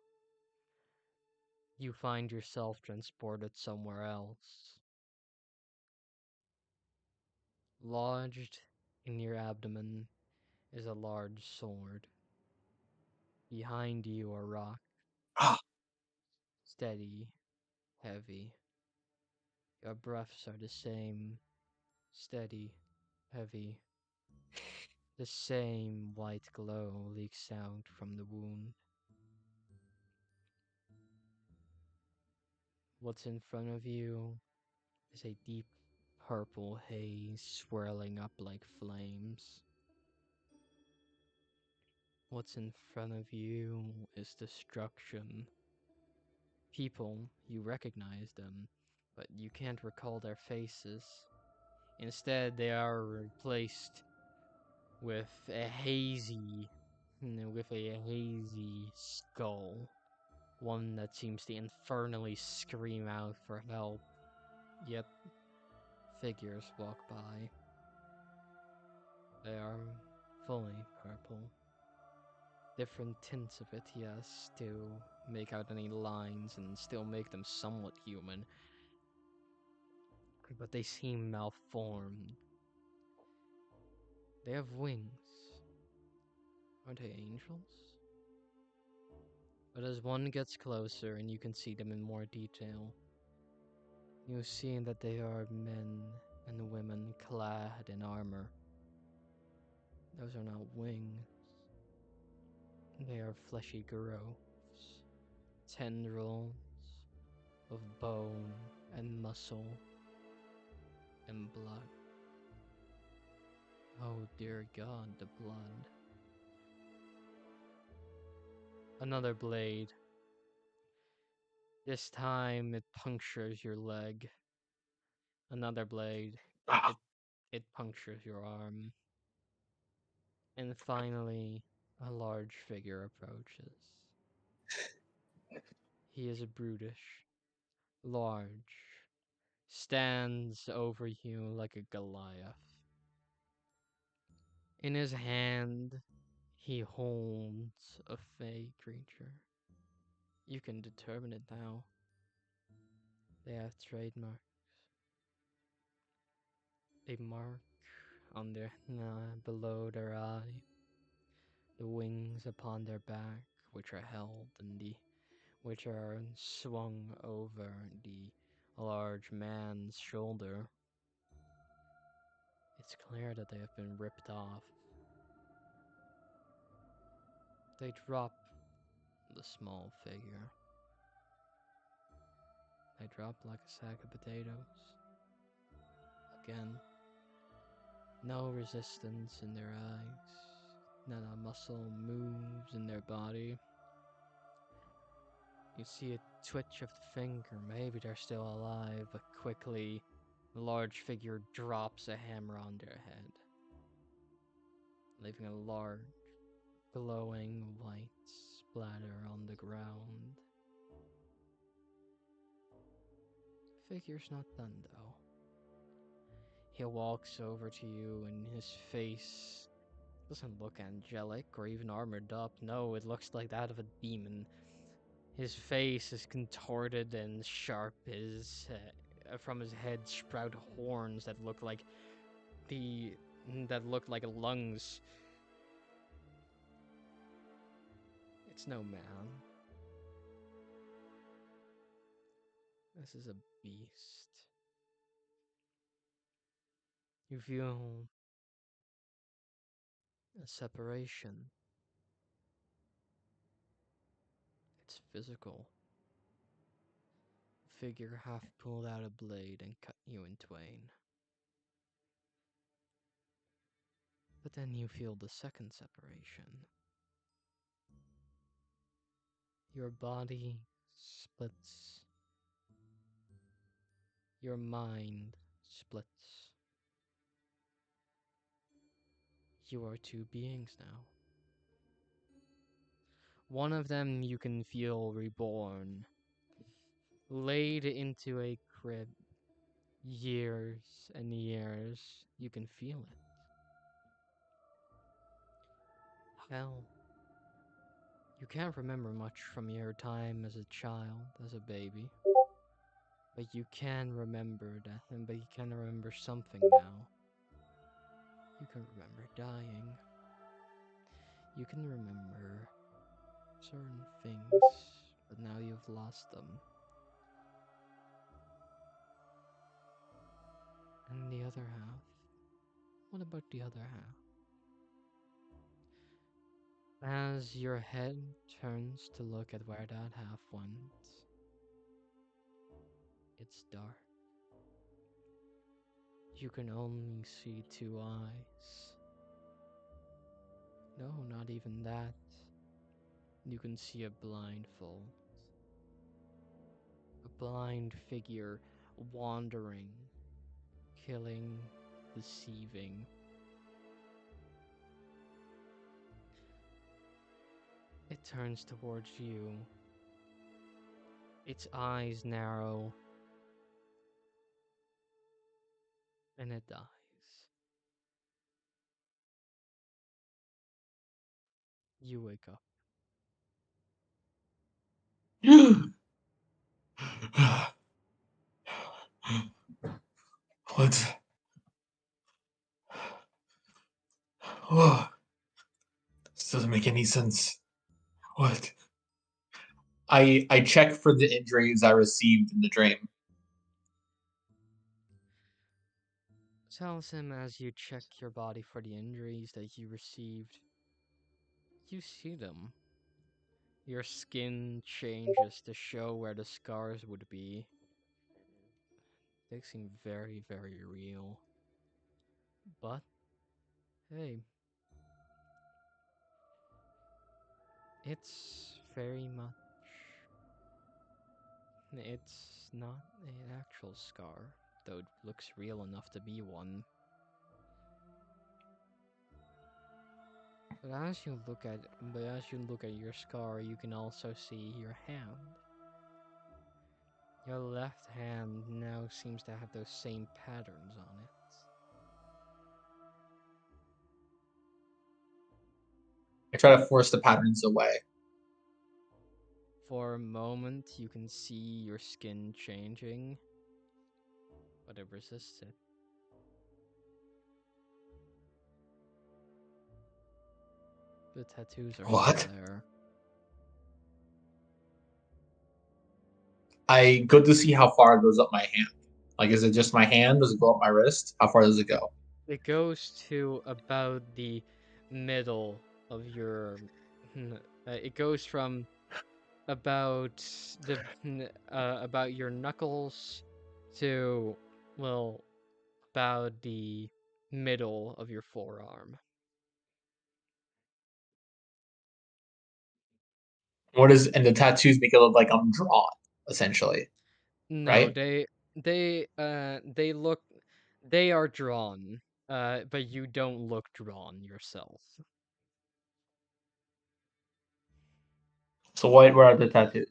You find yourself transported somewhere else. Lodged in your abdomen is a large sword. Behind you a rock. Ah. Steady, heavy. Your breaths are the same. Steady, heavy. The same white glow leaks out from the wound. What's in front of you is a deep purple haze swirling up like flames. What's in front of you is destruction. People, you recognize them, but you can't recall their faces. Instead, they are replaced with a hazy skull. One that seems to infernally scream out for help. Yet, figures walk by. They are fully purple. Different tints of it, yes, to make out any lines and still make them somewhat human. But they seem malformed. They have wings. Are they angels? But as one gets closer and you can see them in more detail, you see that they are men and women clad in armor. Those are not wings. They are fleshy growths, tendrils of bone and muscle and blood. Oh dear God, the blood. Another blade. This time it punctures your leg. Another blade. Ah. It punctures your arm. And finally, a large figure approaches. He is brutish, large, stands over you like a Goliath. In his hand, he holds a fey creature. You can determine it now. They have trademarks. A mark on their below their eye, the wings upon their back, which are held and which are swung over the large man's shoulder. It's clear that they have been ripped off. They drop the small figure. They drop like a sack of potatoes. Again, no resistance in their eyes. Not a muscle moves in their body. You see a twitch of the finger. Maybe they're still alive, but quickly, the large figure drops a hammer on their head, leaving a large, glowing white splatter on the ground. The figure's not done, though. He walks over to you, and his face doesn't look angelic or even armored up. No, it looks like that of a demon. His face is contorted and sharp. From his head sprout horns that look like lungs. It's no man. This is a beast. You feel a separation. It's physical. The figure half pulled out a blade and cut you in twain. But then you feel the second separation. Your body splits. Your mind splits. You are two beings now. One of them you can feel reborn, laid into a crib. Years and years, you can feel it. Hell. You can't remember much from your time as a child, as a baby. But you can remember that, but you can remember something now. You can remember dying. You can remember certain things, but now you've lost them. And the other half? What about the other half? As your head turns to look at where that half went, it's dark. You can only see 2 eyes. No, not even that. You can see a blindfold. A blind figure wandering, killing, deceiving. It turns towards you. Its eyes narrow. And it dies. You wake up. What? Oh, this doesn't make any sense. What? I check for the injuries I received in the dream. Salasim, as you check your body for the injuries that you received, you see them. Your skin changes to show where the scars would be. They seem very, very real. But, hey, it's very much... It's not an actual scar, though it looks real enough to be one. But as you look at your scar, you can also see your hand. Your left hand now seems to have those same patterns on it. I try to force the patterns away. For a moment, you can see your skin changing, but it resists it. The tattoos are What? still there. I go to see how far it goes up my hand. Like, is it just my hand? Does it go up my wrist? How far does it go? It goes to about the middle of your... it goes from about about your knuckles to, well, about the middle of your forearm. And the tattoos make it look like I'm drawn, essentially. No, Right? they look, they are drawn, but you don't look drawn yourself. So what are the tattoos?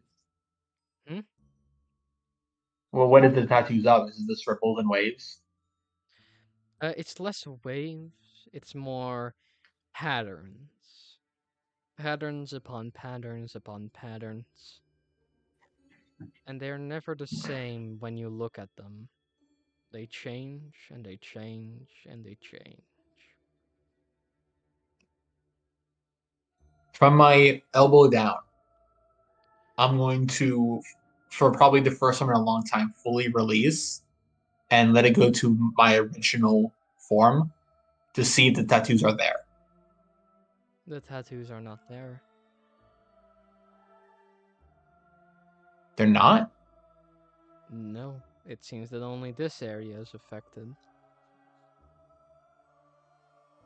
Hmm? Well, what is the tattoos of? Is it just ripples and waves? It's less waves, it's more patterns. Patterns upon patterns upon patterns. And they're never the same when you look at them. They change, and they change, and they change. From my elbow down, I'm going to, for probably the first time in a long time, fully release and let it go to my original form to see if the tattoos are there. The tattoos are not there. They're not? No, it seems that only this area is affected.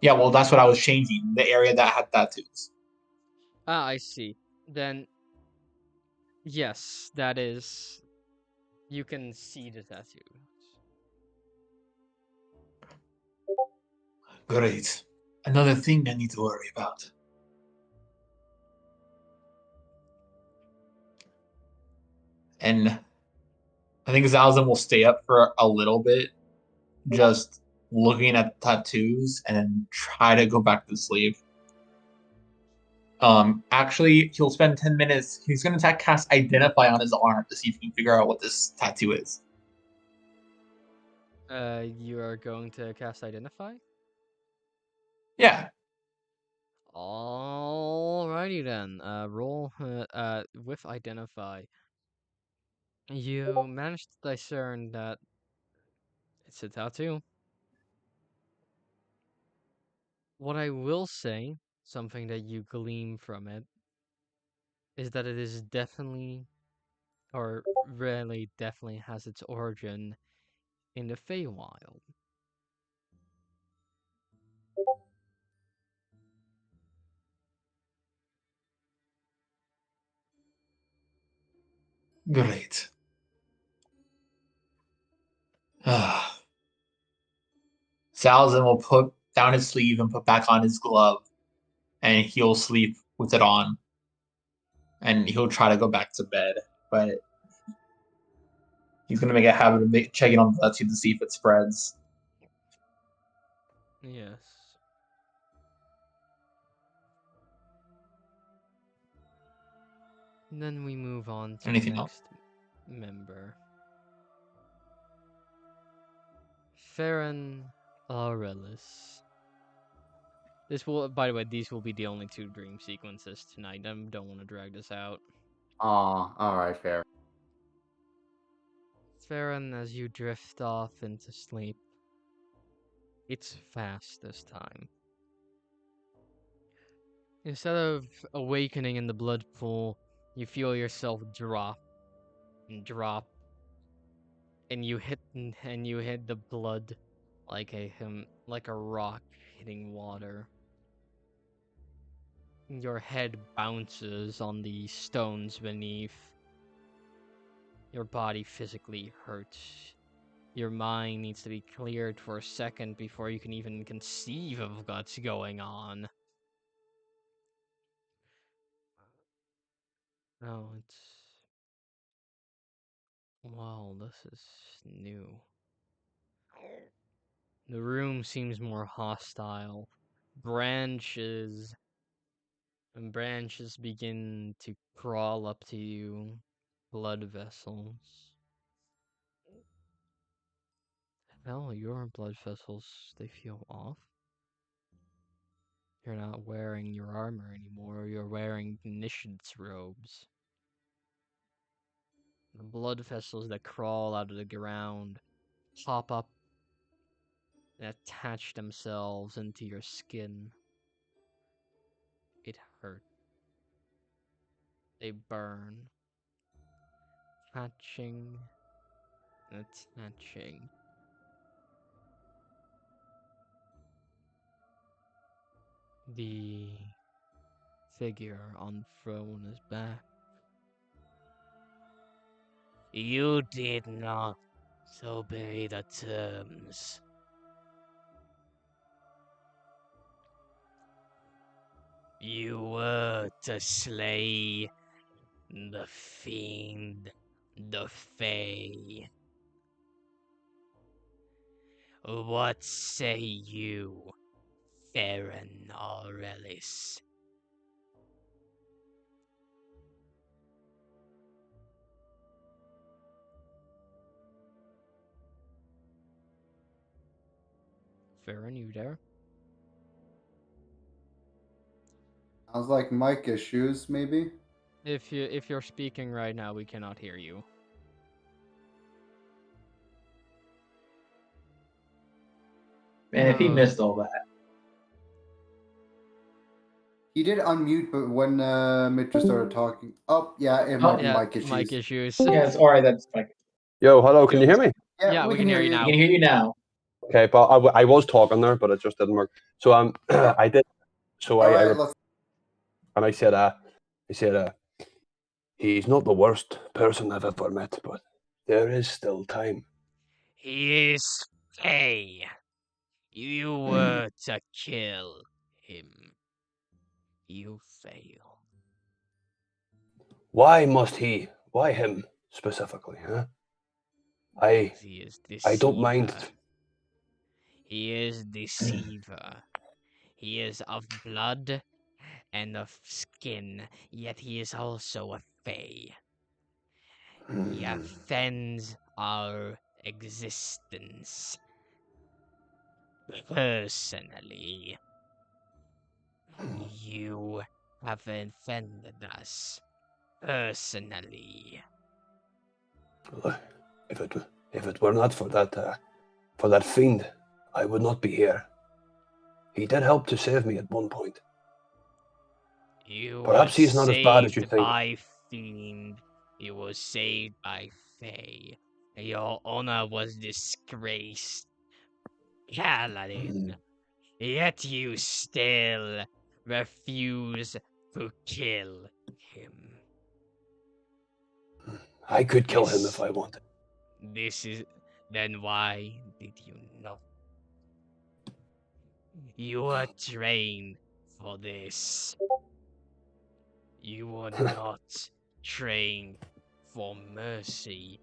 Yeah, well, that's what I was changing. The area that had tattoos. Ah, I see. Then, yes, that is... You can see the tattoos. Great. Another thing I need to worry about. And I think Zalzin will stay up for a little bit, just looking at tattoos and then try to go back to sleep. Actually, he'll spend 10 minutes. He's going to cast Identify on his arm to see if he can figure out what this tattoo is. You are going to cast Identify? Yeah. Alrighty then. Roll with Identify. You managed to discern that it's a tattoo. What I will say, something that you glean from it, is that it is definitely, or really definitely has its origin in the Feywild. Great. Salasim will put down his sleeve and put back on his glove, and he'll sleep with it on. And he'll try to go back to bed, but he's going to make a habit of checking on the tattoo to see if it spreads. Yes. And then we move on to Anything the else? next member. Ferran Aurelis. This will, by the way, these will be the only 2 dream sequences tonight. I don't want to drag this out. Aw, alright, fair. Ferran, as you drift off into sleep, it's fast this time. Instead of awakening in the blood pool, you feel yourself drop and drop, and you hit the blood like a rock hitting water. Your head bounces on the stones beneath. Your body physically hurts. Your mind needs to be cleared for a second before you can even conceive of what's going on. No, wow, this is new. The room seems more hostile. Branches begin to crawl up to you. Blood vessels. Hell, your blood vessels, they feel off. You're not wearing your armor anymore, you're wearing Nishid's robes. The blood vessels that crawl out of the ground pop up and attach themselves into your skin. It hurts. They burn. Attaching and attaching. The figure on the throne is back. You did not obey the terms. You were to slay the fiend, the Fae. What say you, Ferran Aurelis? Ferran, you there? Sounds like mic issues, maybe? If you're speaking right now, we cannot hear you. Man, if he missed all that. He did unmute, but when Mitch started talking... Oh, yeah, it might be mic issues. Mic issues. Yeah, it's alright, that's fine. Yo, hello, can you hear me? Yeah, we can hear you now. We can hear you now. Okay, but I was talking there, but it just didn't work. So I did. So I said, he's not the worst person I've ever met, but there is still time. He is Fae. You were to kill him. You failed. Why must he? Why him specifically? Huh? He is I don't mind. He is deceiver. He is of blood and of skin, yet he is also a fae. He Hmm. offends our existence. Personally, you have offended us. Personally. Well, if it were not for that fiend, I would not be here. He did help to save me at one point. You were Perhaps he's not as bad as you saved think. by fiend. You were saved by fae. Your honor was disgraced. Paladin. Yet you still refuse to kill him. I could kill him if I wanted. This is... Then why did you not? You were trained for this. You were not trained for mercy.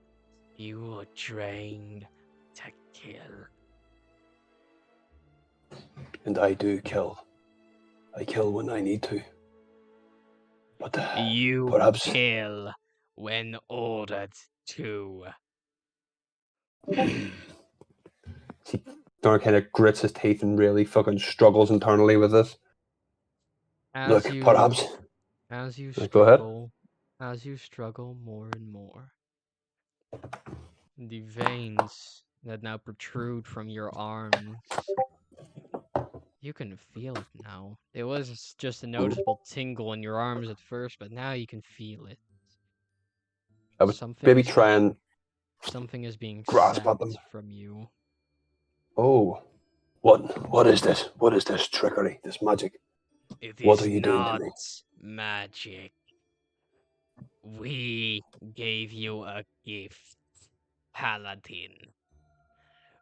You were trained to kill. And I do kill. I kill when I need to. But You perhaps kill when ordered to. See, Dark kind of grits his teeth and really fucking struggles internally with this. Look, perhaps. As you Go ahead. struggle more and more, the veins that now protrude from your arms, you can feel it now. It was just a noticeable tingle in your arms at first, but now you can feel it. I would maybe try and something is being grasp at sapped them from you. Oh, what is this? What is this trickery? This magic? What are you doing to me? Magic. We gave you a gift, Paladin.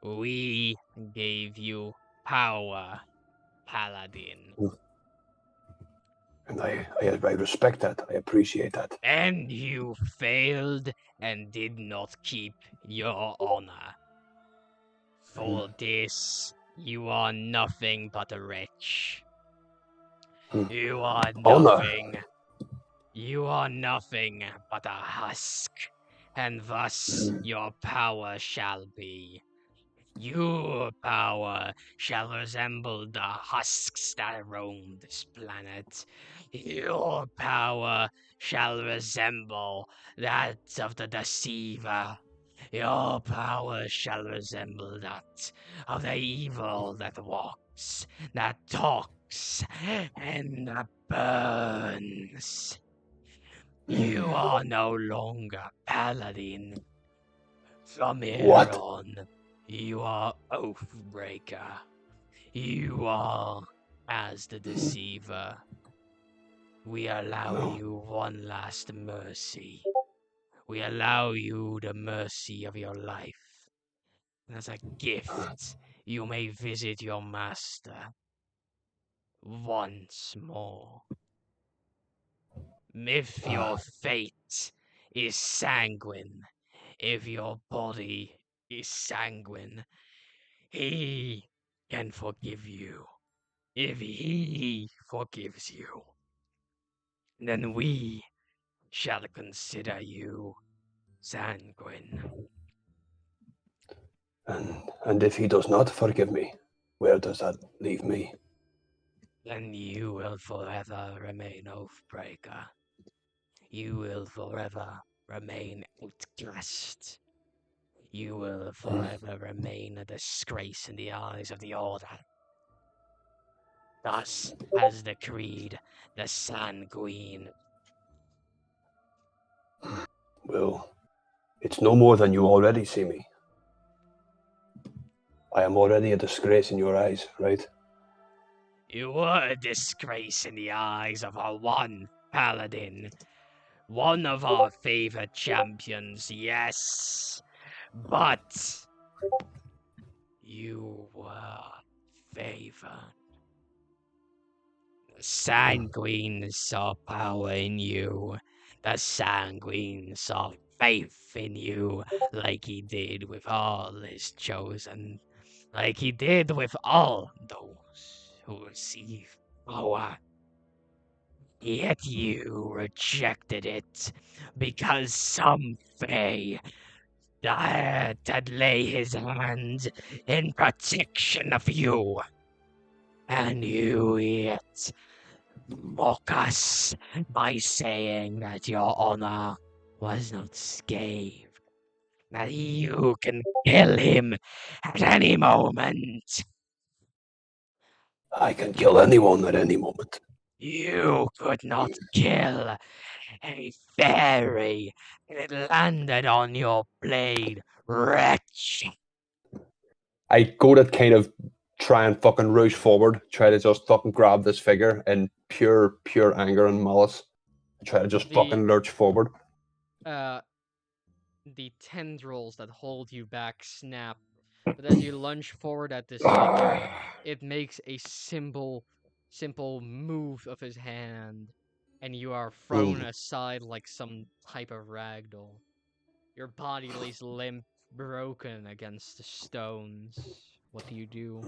We gave you power, Paladin. And I respect that. I appreciate that. And you failed and did not keep your honor. For this, you are nothing but a wretch. You are nothing. You are nothing but a husk, and thus your power shall be. Your power shall resemble the husks that roam this planet. Your power shall resemble that of the deceiver. Your power shall resemble that of the evil that walks, that talks, and that burns. You are no longer Paladin. From here on, you are Oathbreaker. You are as the Deceiver. We allow you one last mercy. We allow you the mercy of your life. As a gift, you may visit your master once more. If your fate is sanguine, if your body is sanguine, he can forgive you. If he forgives you, then we shall consider you sanguine. And if he does not forgive me, where does that leave me? Then you will forever remain Oathbreaker. You will forever remain outcast. You will forever remain a disgrace in the eyes of the Order. Thus has decreed the Sanguine. Well, it's no more than you already see me. I am already a disgrace in your eyes, right? You were a disgrace in the eyes of our one Paladin. One of our favorite champions, yes. But you were favored. The Sanguine saw power in you. The Sanguine saw faith in you, like he did with all his chosen. Like he did with all those who receive power. Yet you rejected it because some Fae dared to lay his hand in protection of you. And you yet mock us by saying that your honor was not scathed, that you can kill him at any moment. I can kill anyone at any moment. You could not kill a fairy that landed on your blade, wretch. I go to kind of try and fucking rush forward, try to just fucking grab this figure in pure anger and malice. Try to just fucking lurch forward. The tendrils that hold you back snap, but as you lunge forward at this figure, it makes a simple move of his hand, and you are thrown aside like some type of ragdoll. Your body lays limp, broken against the stones. What do you do?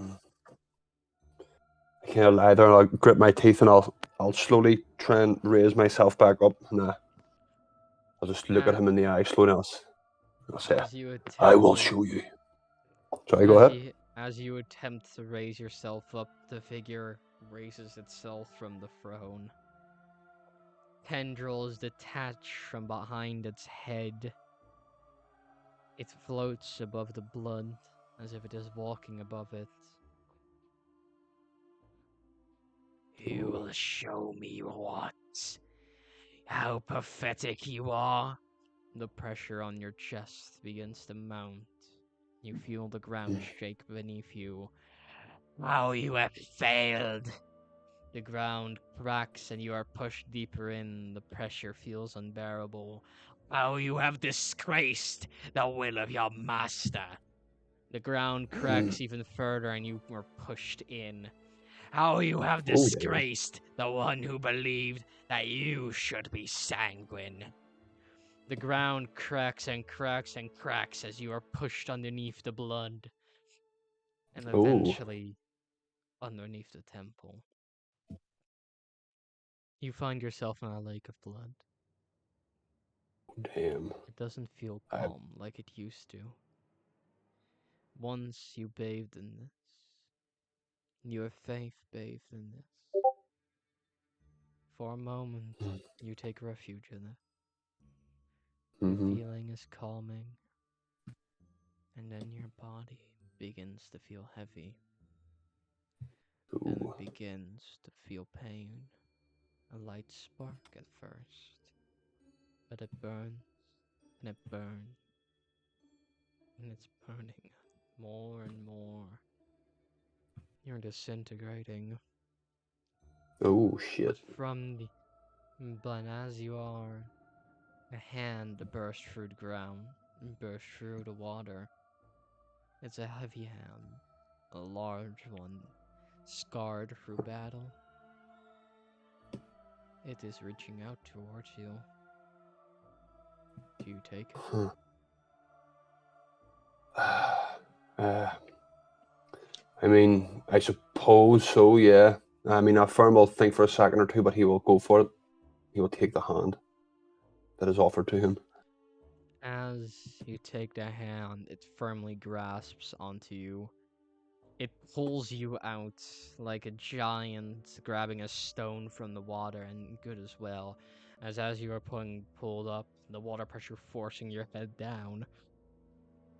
I can't lie there. I'll grip my teeth and I'll slowly try and raise myself back up. And I'll just look at him in the eye slowly. I'll say, I will show you. Sorry, go ahead. As you attempt to raise yourself up, the figure raises itself from the throne. Tendrils detach from behind its head. It floats above the blood, as if it is walking above it. You will show me what? How pathetic you are. The pressure on your chest begins to mount. You feel the ground shake beneath you. How you have failed. The ground cracks and you are pushed deeper in. The pressure feels unbearable. How you have disgraced the will of your master. The ground cracks even further and you are pushed in. How you have disgraced the one who believed that you should be sanguine. The ground cracks and cracks and cracks as you are pushed underneath the blood. And eventually, underneath the temple. You find yourself in a lake of blood. Damn. It doesn't feel calm like it used to. Once you bathed in this. Your faith bathed in this. For a moment, you take refuge in it. The feeling is calming. And then your body begins to feel heavy. And it begins to feel pain. A light spark at first. But it burns, and it burns, and it's burning more and more. You're disintegrating. Oh, shit. But as you are, a hand bursts through the ground, bursts through the water. It's a heavy hand, a large one, scarred through battle. It is reaching out towards you. Do you take it? I mean, I suppose so, yeah. I mean, Ferran will think for a second or two, but he will go for it. He will take the hand that is offered to him. As you take the hand, it firmly grasps onto you. It pulls you out like a giant grabbing a stone from the water, and good as well. As you are pulled up, the water pressure forcing your head down,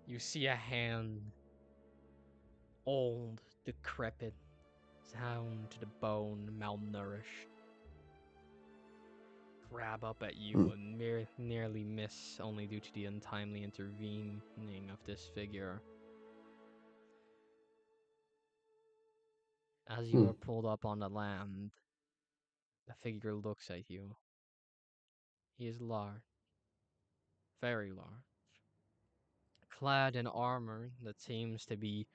you see a hand, old, decrepit, down to the bone, malnourished, grab up at you and nearly miss, only due to the untimely intervening of this figure. As you are pulled up on the land, the figure looks at you. He is large, very large, clad in armor that seems to be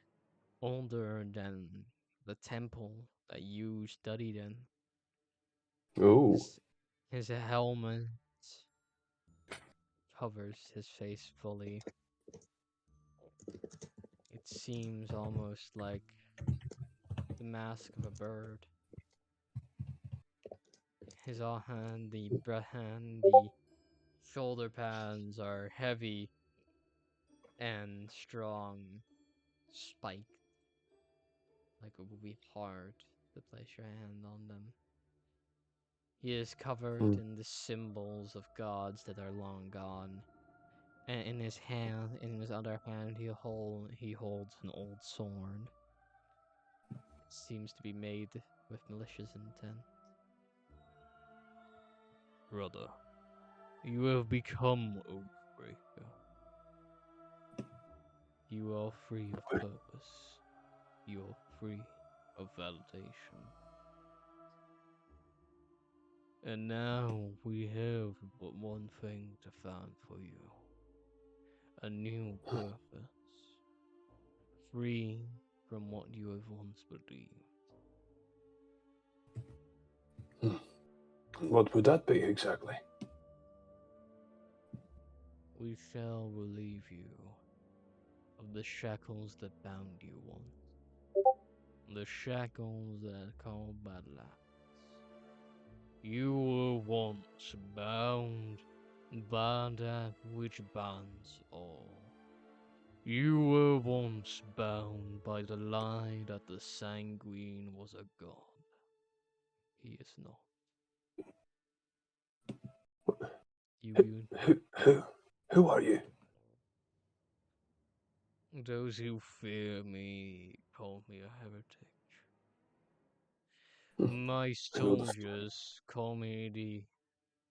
older than the temple that you studied in. Oh. His helmet covers his face fully. It seems almost like the mask of a bird. his hand, the shoulder pads are heavy and strong, spiked, like it would be hard to place your hand on them. He is covered in the symbols of gods that are long gone. And in his other hand, he holds an old sword. It seems to be made with malicious intent. Brother, you have become Oathbreaker. You are free of purpose. You are free of validation. And now we have but one thing to find for you. A new purpose. Free from what you have once believed. What would that be exactly? We shall relieve you of the shackles that bound you once. The shackles that call bad laps. You were once bound by that which binds all. You were once bound by the lie that the Sanguine was a god. He is not. Who are you? Those who fear me call me a heretic. My soldiers call me the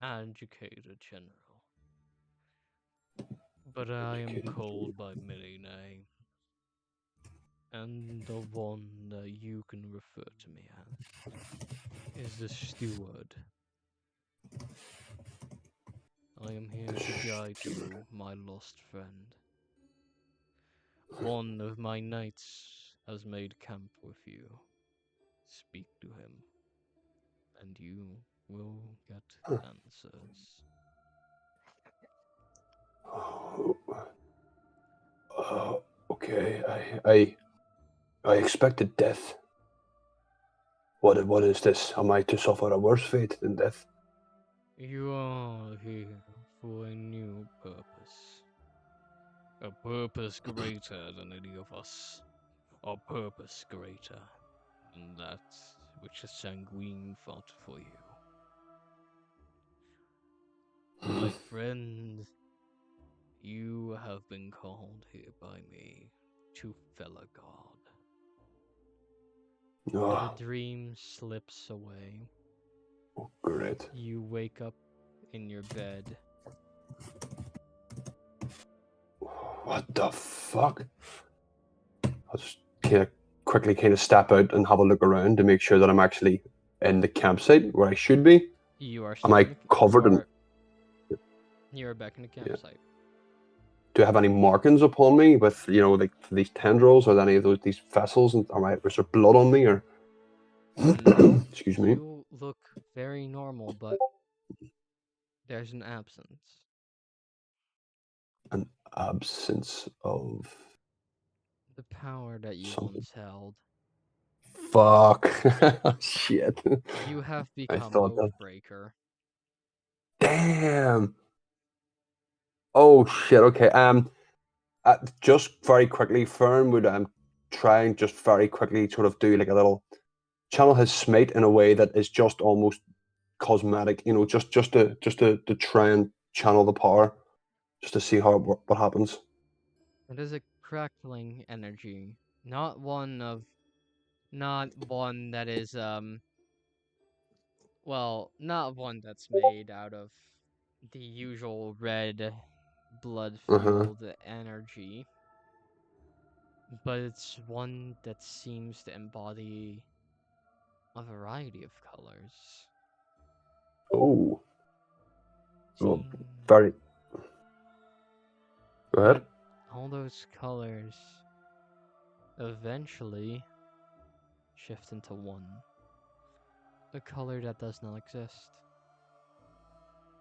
educated general. But I am called by many names. And the one that you can refer to me as is the steward. I am here to guide you, my lost friend. One of my knights has made camp with you. Speak to him, and you will get answers. Okay, I expected death. What is this? Am I to suffer a worse fate than death? You are here for a new purpose. A purpose greater than any of us. A purpose greater than that which the Sanguine fought for you. My friend, you have been called here by me to fell a god. The dream slips away. Oh, great. You wake up in your bed. What the fuck? I'll just quickly step out and have a look around to make sure that I'm actually in the campsite where I should be. You are. Am I covered in? You're back in the campsite. Do I have any markings upon me with, like these tendrils or any of these vessels? And is there blood on me or? No. Excuse me. You look very normal, but there's an absence. An absence of the power that you something. once held. Fuck. Shit. You have become Oathbreaker. Damn. Oh shit. Okay. Just very quickly, Fern would try and just very quickly sort of do like a little channel his smite in a way that is just almost cosmetic. Just to try and channel the power, just to see what happens. It is a crackling energy, not one that is not one that's made out of the usual red blood-fueled energy, but it's one that seems to embody a variety of colors. Oh. Well, very. Go ahead. All those colors eventually shift into one. A color that does not exist.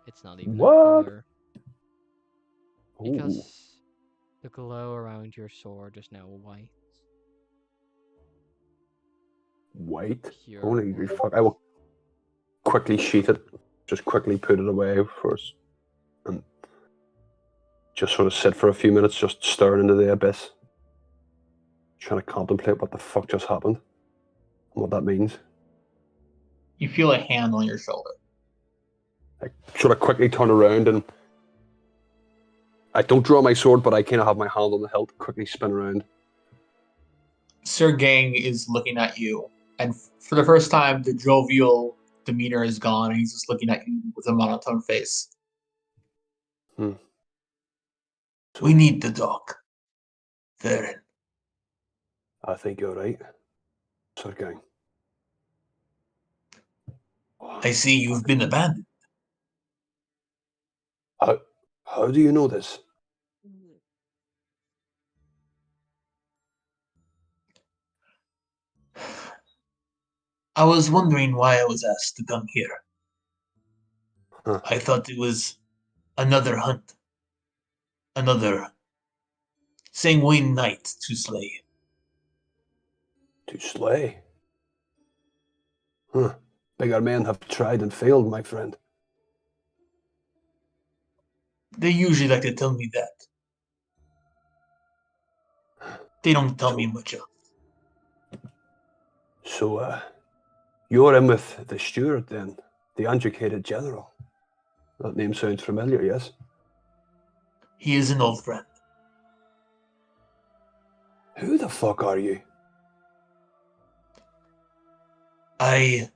It's not even a color. Because the glow around your sword is now white. White? Pure Holy white. fuck. I will quickly sheath it, just quickly put it away first, and just sort of sit for a few minutes, just staring into the abyss, trying to contemplate what the fuck just happened and what that means. You feel a hand on your shoulder. I sort of quickly turn around and I don't draw my sword, but I kind of have my hand on the hilt, quickly spin around. Sir Gang is looking at you, and for the first time, the jovial demeanor is gone, and he's just looking at you with a monotone face. We need to talk. Ferran. I think you're right, Sir Gang. I see you've been abandoned. How do you know this? I was wondering why I was asked to come here. Huh. I thought it was another hunt. Another sanguine knight to slay. To slay? Huh. Bigger men have tried and failed, my friend. They usually like to tell me that. They don't tell me much else. So, you're in with the steward then? The uneducated general? That name sounds familiar, yes? He is an old friend. Who the fuck are you? I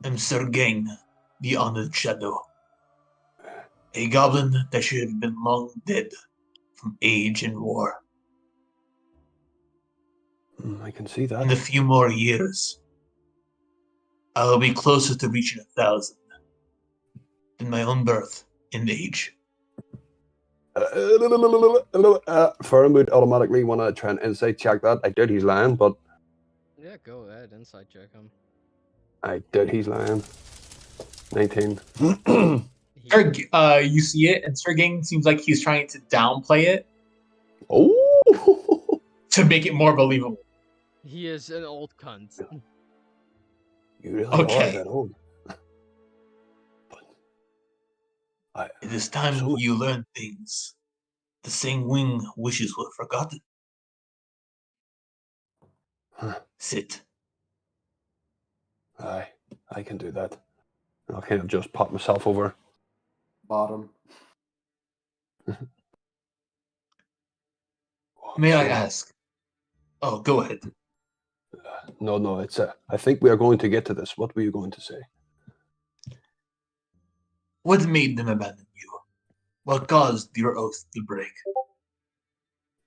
am Sir Gang, the Honored Shadow. A goblin that should have been long dead from age and war. I can see that. In a few more years, I will be closer to reaching 1,000 than my own birth and age. Ferran would automatically want to try and insight check that. I doubt he's lying, but... Yeah, go ahead, insight check him. I doubt he's lying. 19. You see it, and Sir Gang seems like he's trying to downplay it. Oh! To make it more believable. He is an old cunt. You really are that old. It is time you learn things. The sanguine wishes were forgotten. Huh. Sit. Aye, I can do that. I'll kind of just pop myself over. Bottom. May I ask? Oh, go ahead. No, it's I think we are going to get to this. What were you going to say? What made them abandon you? What caused your oath to break?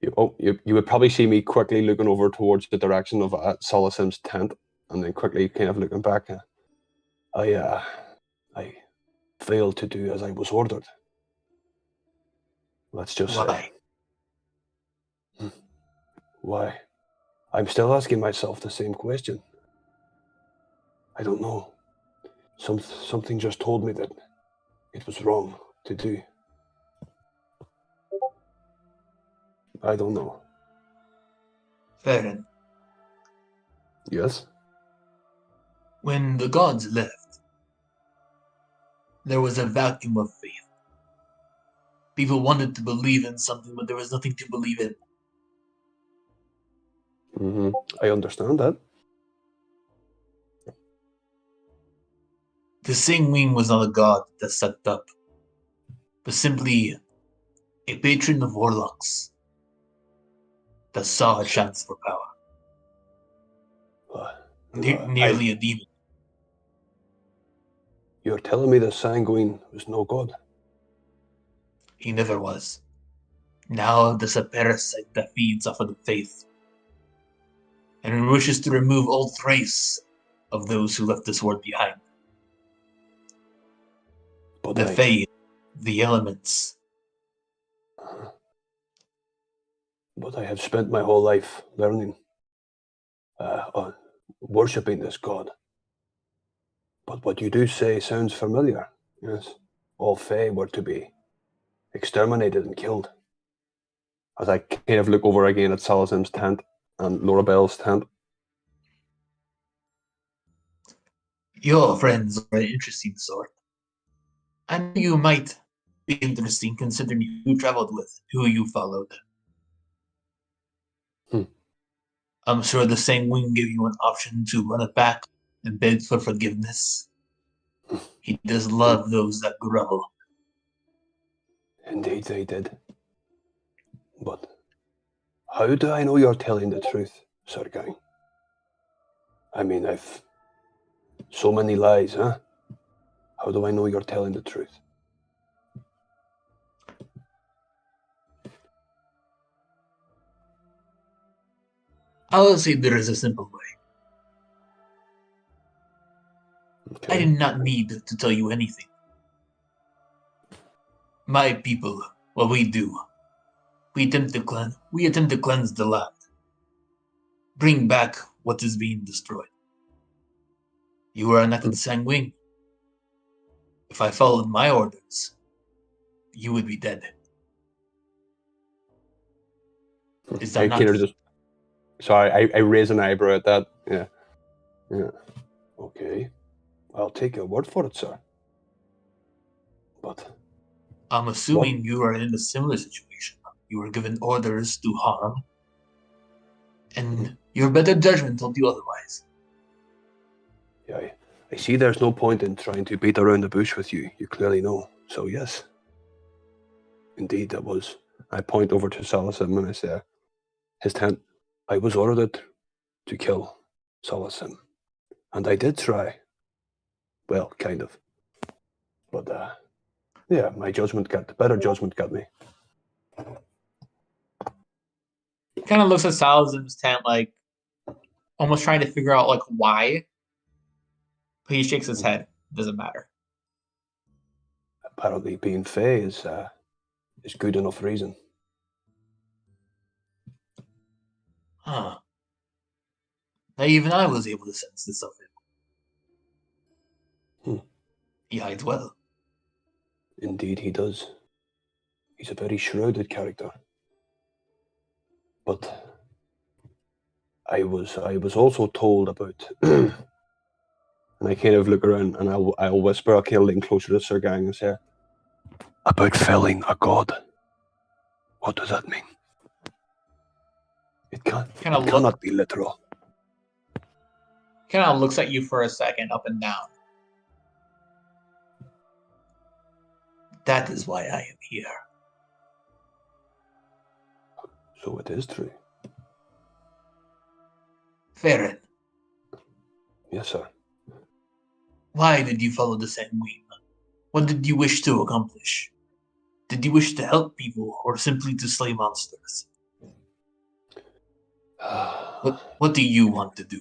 You would probably see me quickly looking over towards the direction of Salasim's tent, and then quickly kind of looking back. I failed to do as I was ordered. Let's just Why? say. Why? I'm still asking myself the same question. I don't know. Something just told me that it was wrong to do. I don't know. Ferran. Yes? When the gods left, there was a vacuum of faith. People wanted to believe in something, but there was nothing to believe in. I understand that. The sanguine was not a god that stepped up, but simply a patron of warlocks that saw a chance for power. Nearly a demon. You're telling me the sanguine was no god? He never was. Now there's a parasite that feeds off of the faith and wishes to remove all trace of those who left this world behind. But the faith, the elements. But I have spent my whole life learning, on worshipping this god. But what you do say sounds familiar. Yes, all Fae were to be exterminated and killed. As I kind of look over again at Salasim's tent and Lorabelle's tent. Your friends are an interesting sort. I know you might be interesting considering who you traveled with, who you followed. I'm sure the Sanguine gave you an option to run it back and beg for forgiveness. He does love those that grovel. Indeed, they did. But how do I know you're telling the truth, Sir Gang? I mean, I've so many lies, huh? How do I know you're telling the truth? I will say there is a simple way. Okay. I did not need to tell you anything. My people, what we do, we attempt to cleanse the land. Bring back what is being destroyed. You are not in Sanguine. If I followed my orders, you would be dead. Is that not? Sorry, I raise an eyebrow at that. Yeah. Okay. I'll take your word for it, sir. But I'm assuming you are in a similar situation. You were given orders to harm, and your better judgment told you otherwise. Yeah, I see there's no point in trying to beat around the bush with you. You clearly know. So yes. Indeed, that was. I point over to Salasim and I say, his tent. I was ordered to kill Salasim. And I did try. Well, kind of. But, yeah, the better judgment got me. He kind of looks at Salasim's tent, like, almost trying to figure out, like, why. But he shakes his head. Doesn't matter. Apparently being Fae is good enough reason. Huh. Now even I was able to sense this of him. He hides well. Indeed he does. He's a very shrouded character. But I was also told about and I kind of look around and I'll whisper, I'll kind of lean closer to Sir Gang and say, about felling a god. What does that mean? It cannot be literal. Kind of looks at you for a second, up and down. That is why I am here. So it is true. Ferran. Yes, sir. Why did you follow the Sanguine? What did you wish to accomplish? Did you wish to help people or simply to slay monsters? What do you want to do?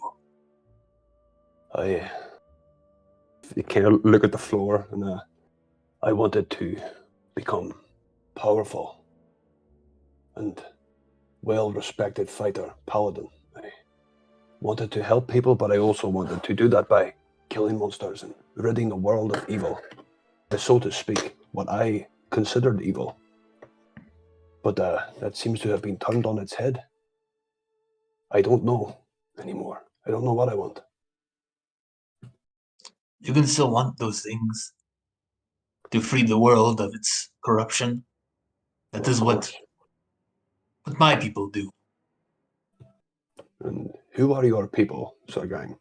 I kind of look at the floor and I wanted to become powerful and well-respected fighter, paladin. I wanted to help people, but I also wanted to do that by killing monsters and ridding the world of evil, so to speak, what I considered evil. But that seems to have been turned on its head. I don't know anymore. I don't know what I want. You can still want those things. To free the world of its corruption. That is what my people do. And who are your people, Sir Gang?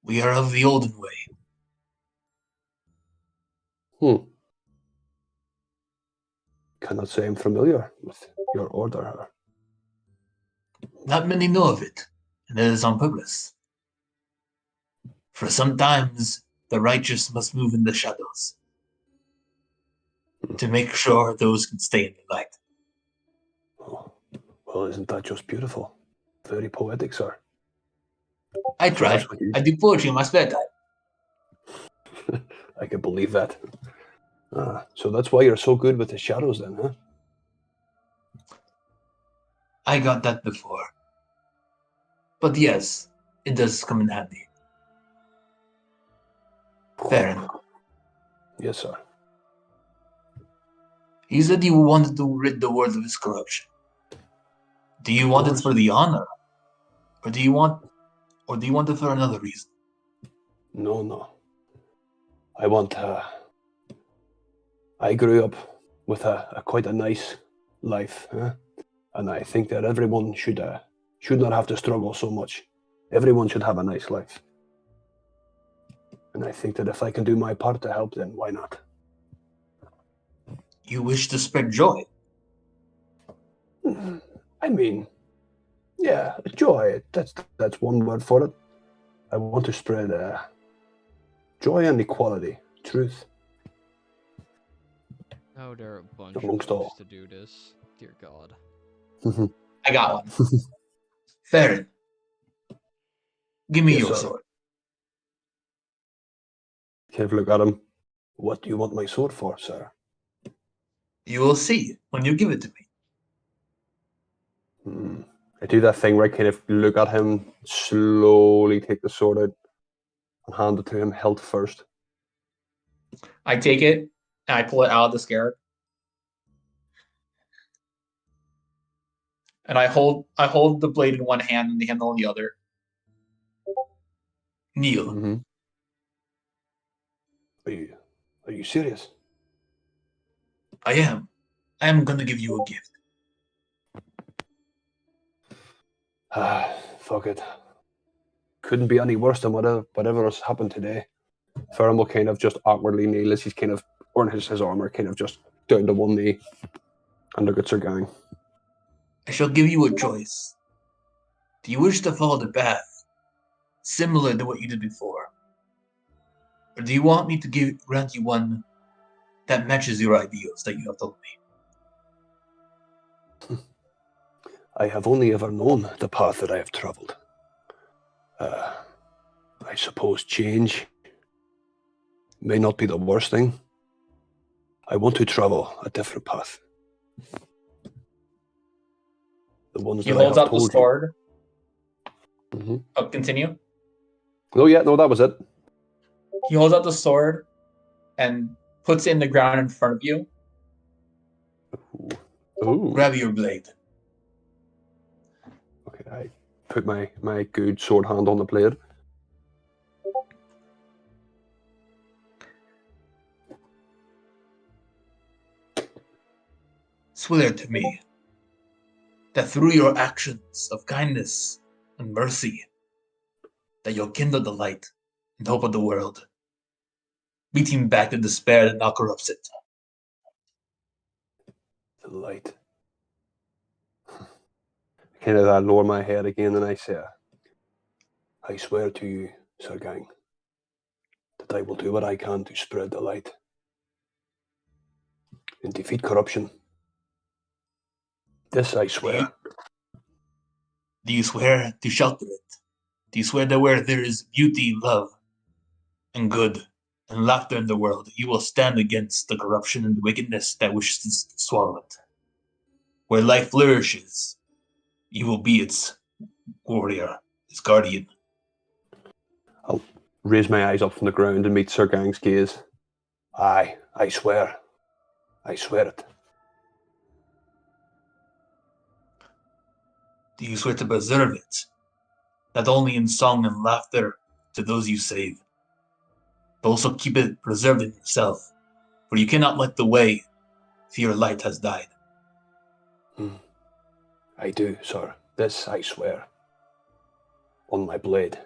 We are of the olden way. Cannot say I'm familiar with your order. Not many know of it, and that is on purpose. For sometimes the righteous must move in the shadows to make sure those can stay in the light. Oh, well, isn't that just beautiful? Very poetic, sir. I try. I do poetry in my spare time. I can believe that. So that's why you're so good with the shadows then, huh? I got that before. But yes, it does come in handy. Ferran. Yes, sir. You said you wanted to rid the world of its corruption. Do you want it for the honor? Or do you want it for another reason? No. I want. I grew up with a quite a nice life, and I think that everyone should not have to struggle so much. Everyone should have a nice life, and I think that if I can do my part to help, then why not? You wish to spread joy. I mean, yeah, joy. That's one word for it. I want to spread joy and equality, truth. Oh, there are a bunch Amongst of ways all. to do this. Dear God. I got one. Ferran, give me Yes, your sir. sword. Kind of look at him. What do you want my sword for, sir? You will see when you give it to me. I do that thing where I kind of look at him, slowly take the sword out, and hand it to him, hilt first. I take it and I pull it out of the scarab. And I hold the blade in one hand and the handle in the other. Kneel. Mm-hmm. Are you serious? I am. I am gonna give you a gift. Fuck it. Couldn't be any worse than whatever has happened today. Ferran will kind of just awkwardly kneel as he's kind of, or his armor kind of just down to one knee, and look at Sir Gang. I shall give you a choice. Do you wish to follow the path similar to what you did before? Or do you want me to grant you one that matches your ideals that you have told me? I have only ever known the path that I have travelled. I suppose change may not be the worst thing. I want to travel a different path. The ones He that I holds have out the told sword. you. Mm-hmm. Oh, continue. Oh yeah, no, that was it. He holds out the sword and puts it in the ground in front of you. Ooh. Grab your blade. Okay, I put my good sword hand on the blade. Swear to me that through your actions of kindness and mercy, that you'll kindle the light and hope of the world, beating back the despair that now corrupts it. The light. Kind of I lower my head again and I say, I swear to you, Sir Gang, that I will do what I can to spread the light and defeat corruption. This I swear. Do you swear to shelter it? Do you swear that where there is beauty, love, and good, and laughter in the world, you will stand against the corruption and wickedness that wishes to swallow it? Where life flourishes, you will be its warrior, its guardian. I'll raise my eyes up from the ground and meet Sir Gang's gaze. Aye, I swear. I swear it. Do you swear to preserve it, not only in song and laughter to those you save, but also keep it preserved in yourself, for you cannot light the way if your light has died? I do, sir. This I swear. On my blade.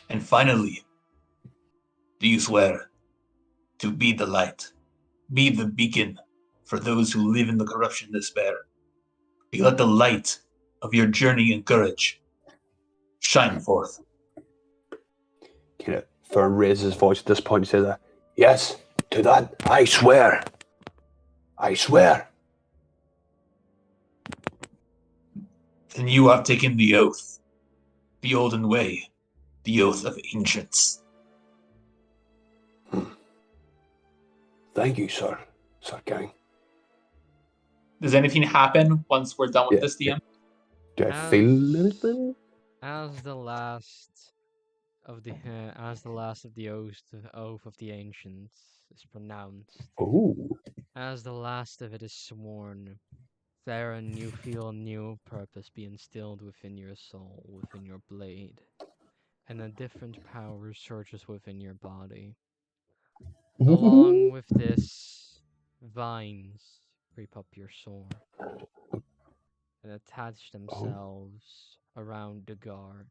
And finally, do you swear to be the light, be the beacon for those who live in the corruption and despair? You let the light of your journey and courage shine forth. Kind of Ferran raises his voice at this point and says, yes, to that, I swear. I swear. Then you have taken the oath, the olden way, the oath of ancients. Thank you, sir. Sir Gang. Does anything happen once we're done with this, DM? Do I feel anything? As the last of the oath of the ancients is pronounced, as the last of it is sworn, Ferran, you feel a new purpose be instilled within your soul, within your blade. and a different power surges within your body. Along with this, vines creep up your sword and attach themselves around the guard.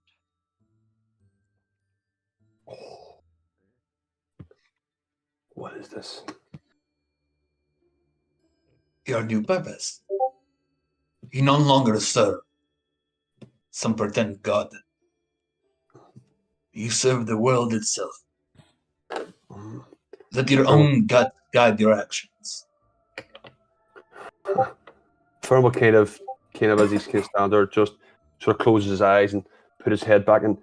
What is this? Your new purpose. You no longer serve some pretend god. You serve the world itself. Let your own gut guide your actions. Ferran will kind of as he's kind of stand there, just sort of closes his eyes and put his head back and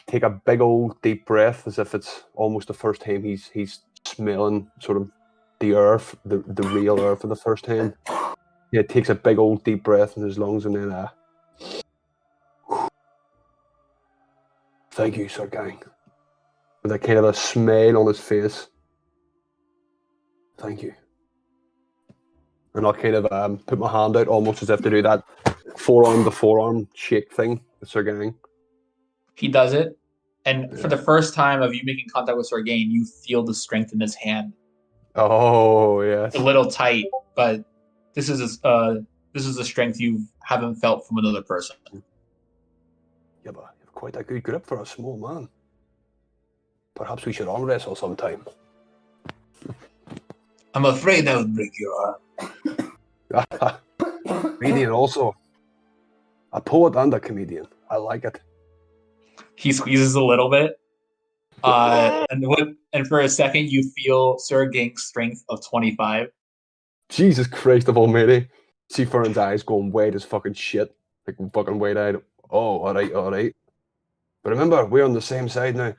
take a big old deep breath, as if it's almost the first time he's smelling sort of the earth, the real earth for the first time. Yeah, takes a big old deep breath in his lungs and then thank you, Sir Gang. With a kind of a smile on his face. Thank you. And I'll kind of put my hand out almost as if to do that forearm to forearm shake thing with Sir Gang. He does it, and for the first time of you making contact with Sir Gain, you feel the strength in his hand. Oh yes. It's a little tight, but this is a strength you haven't felt from another person. Yeah, but you have quite a good grip for a small man. Perhaps we should arm wrestle sometime. I'm afraid I would break your arm. Comedian also. A poet and a comedian. I like it. He squeezes a little bit. And for a second you feel Sir Gank's strength of 25. Jesus Christ of Almighty. See Ferran's eyes going white as fucking shit. Like fucking wide-eyed. Oh, alright. But remember, we're on the same side now.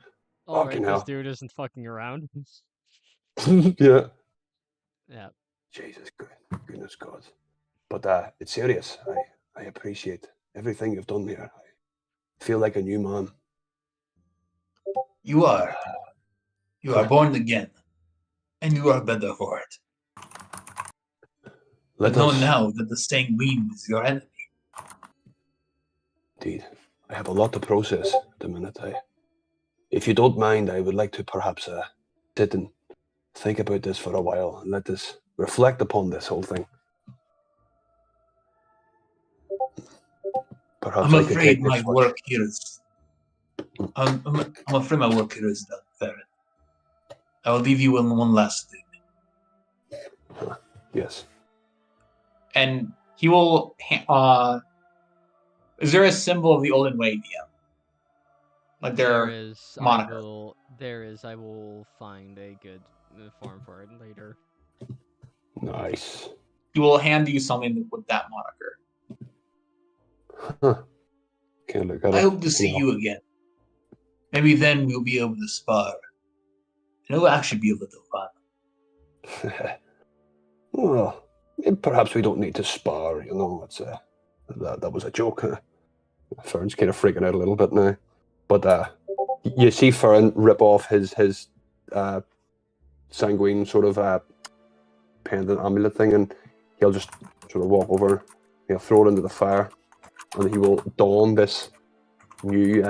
Alright, hell. this dude isn't fucking around. Yeah. Yeah. Jesus, goodness God. But it's serious. I appreciate everything you've done here. I feel like a new man. You are. You are born again. And you are better for it. But know now that the Sanguine is your enemy. Indeed. I have a lot to process at the minute. If you don't mind, I would like to perhaps sit and think about this for a while and let this reflect upon this whole thing. Perhaps I'm afraid my work here is. I'm afraid my work here is done, Ferran. I will leave you in one last thing. Yes. And he will. Is there a symbol of the Olden Way, DM? Like there is. Moniker. There is. I will find a good form for it later. Nice. He will hand you something with that moniker. Huh. Can't look at it. I hope to see you again. Maybe then we'll be able to spar. And it'll actually be a little fun. Well, perhaps we don't need to spar, you know. It's that was a joke. Ferran's kind of freaking out a little bit now. But you see Ferran rip off his sanguine sort of pendant amulet thing, and he'll just sort of walk over, he'll throw it into the fire, and he will don this new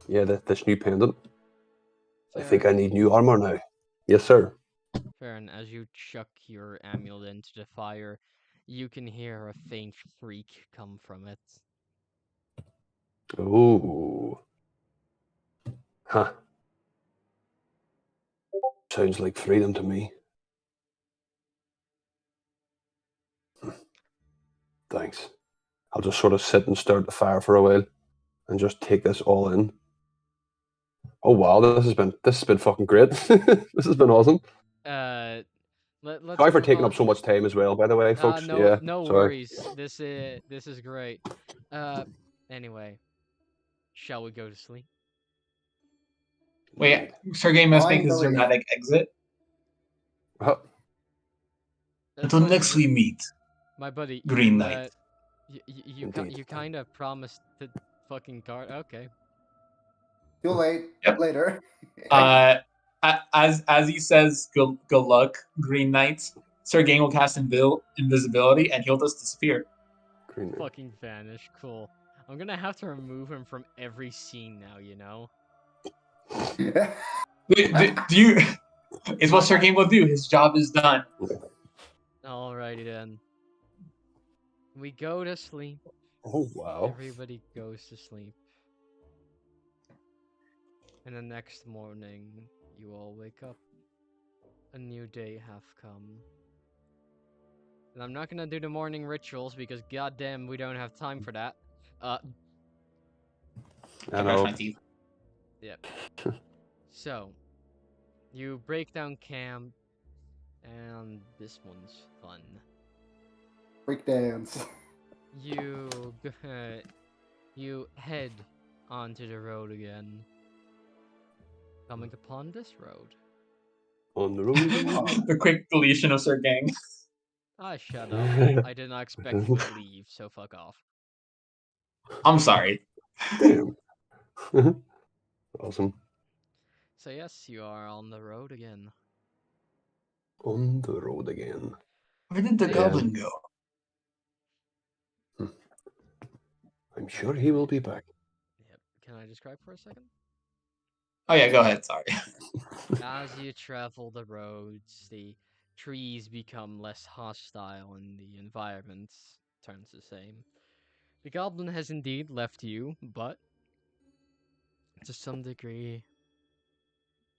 this new pendant. I think I need new armor now. Yes, sir. Ferran, as you chuck your amulet into the fire, you can hear a faint shriek come from it. Ooh. Huh. Sounds like freedom to me. Thanks. I'll just sort of sit and stare at the fire for a while and just take this all in. Oh wow, this has been fucking great. This has been awesome. Let's Sorry for taking up so much time as well, by the way, folks. No sorry. worries. This is great. Anyway, shall we go to sleep? Wait, Sergey must make his dramatic exit. Until next we meet. My buddy, Green Knight. You kind of promised to fucking guard. Okay. Too late. Yep. Later. As he says, good luck, Green Knight. Sergey will cast invisibility, and he'll just disappear. Fucking vanish. Cool. I'm gonna have to remove him from every scene now, you know? Do you? It's what Sir Game will do. His job is done. Alrighty then. We go to sleep. Oh wow. Everybody goes to sleep. And the next morning, you all wake up. A new day have come. And I'm not gonna do the morning rituals because goddamn we don't have time for that. I I brush know. my teeth. Yep. So, you break down camp, and this one's fun. Breakdance. You you head onto the road again. Coming upon this road. On the road again. The quick deletion of Sir Gang. Ah, shut up. I did not expect you to leave, so fuck off. I'm sorry. Damn. Awesome. So yes, you are on the road again. On the road again. Where did the Yeah. goblin go? I'm sure he will be back. Yep. Can I describe for a second? Oh yeah, go ahead. Sorry. As you travel the roads, the trees become less hostile and the environment turns the same. The goblin has indeed left you, but to some degree,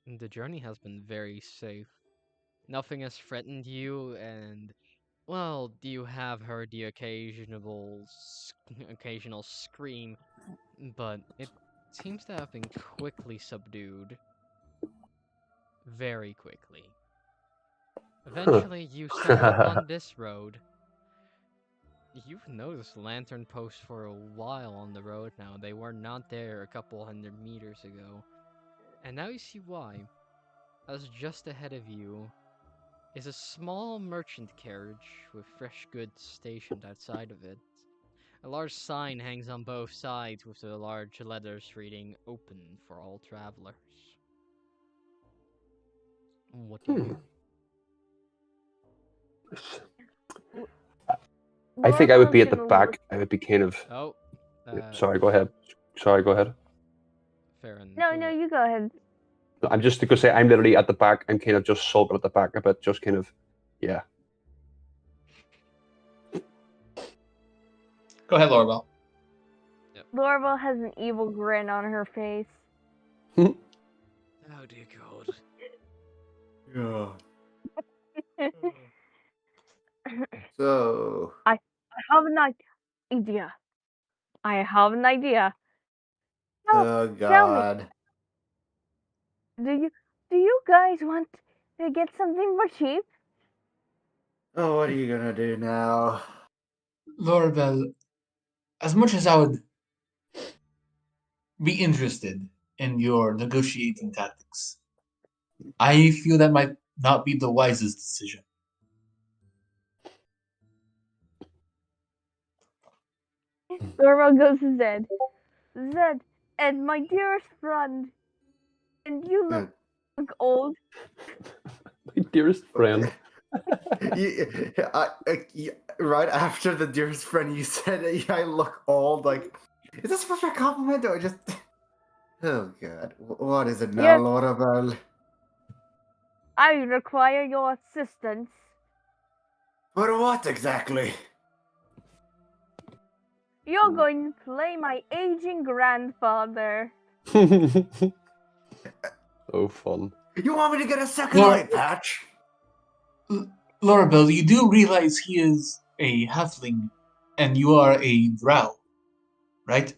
the journey has been very safe. Nothing has threatened you, and well, you have heard the occasional scream, but it seems to have been quickly subdued. Very quickly. Eventually, you stumble upon this road. You've noticed lantern posts for a while on the road now. They were not there a couple hundred meters ago. And now you see why. As just ahead of you is a small merchant carriage with fresh goods stationed outside of it. A large sign hangs on both sides with the large letters reading "Open for all travelers." What do you do? I think I would be at the Lorabelle's back. gonna I would be kind of. Oh, Sorry, go ahead. Sorry, go ahead. Ferran. No, you go ahead. I'm just going to say I'm literally at the back. I'm kind of just sulking at the back a bit, just kind of, yeah. Go ahead, Lorabelle. Lorabelle has an evil grin on her face. Oh dear God. Yeah. So. I have an idea. I have an idea. Oh God. Do you guys want to get something for cheap? Oh, what are you gonna do now? Lorabelle, as much as I would be interested in your negotiating tactics, I feel that might not be the wisest decision. Lorabelle goes to Zed. Zed, and my dearest friend. And you look old. My dearest friend. Right after the dearest friend, you said I look old. Like, is this supposed to be a compliment or just? Oh God, what is it now, Yes. Lorabelle? I require your assistance. For what exactly? You're going to play my aging grandfather. Oh, fun. You want me to get a second eye patch? Lorabelle, you do realize he is a halfling and you are a drow, right?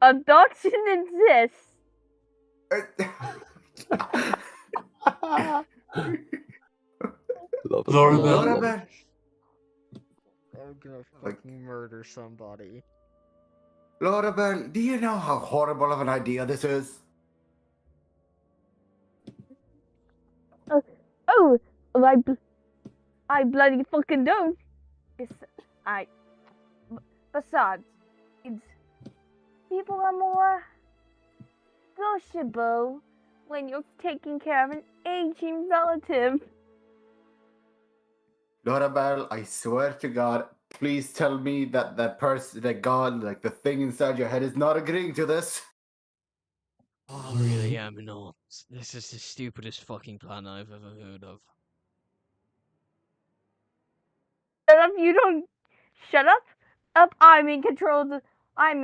Adoption exists. Love it. Lorabelle. I'm gonna fucking murder somebody. Lorabelle, do you know how horrible of an idea this is? Oh, I bloody fucking don't. Besides, people are more sociable when you're taking care of an aging relative. Lorabelle, I swear to God, Please tell me that that person, that God, like the thing inside your head, is not agreeing to this. I really am not. This is the stupidest fucking plan I've ever heard of. Shut up! You don't. Shut up! Up! I'm in control of the. I'm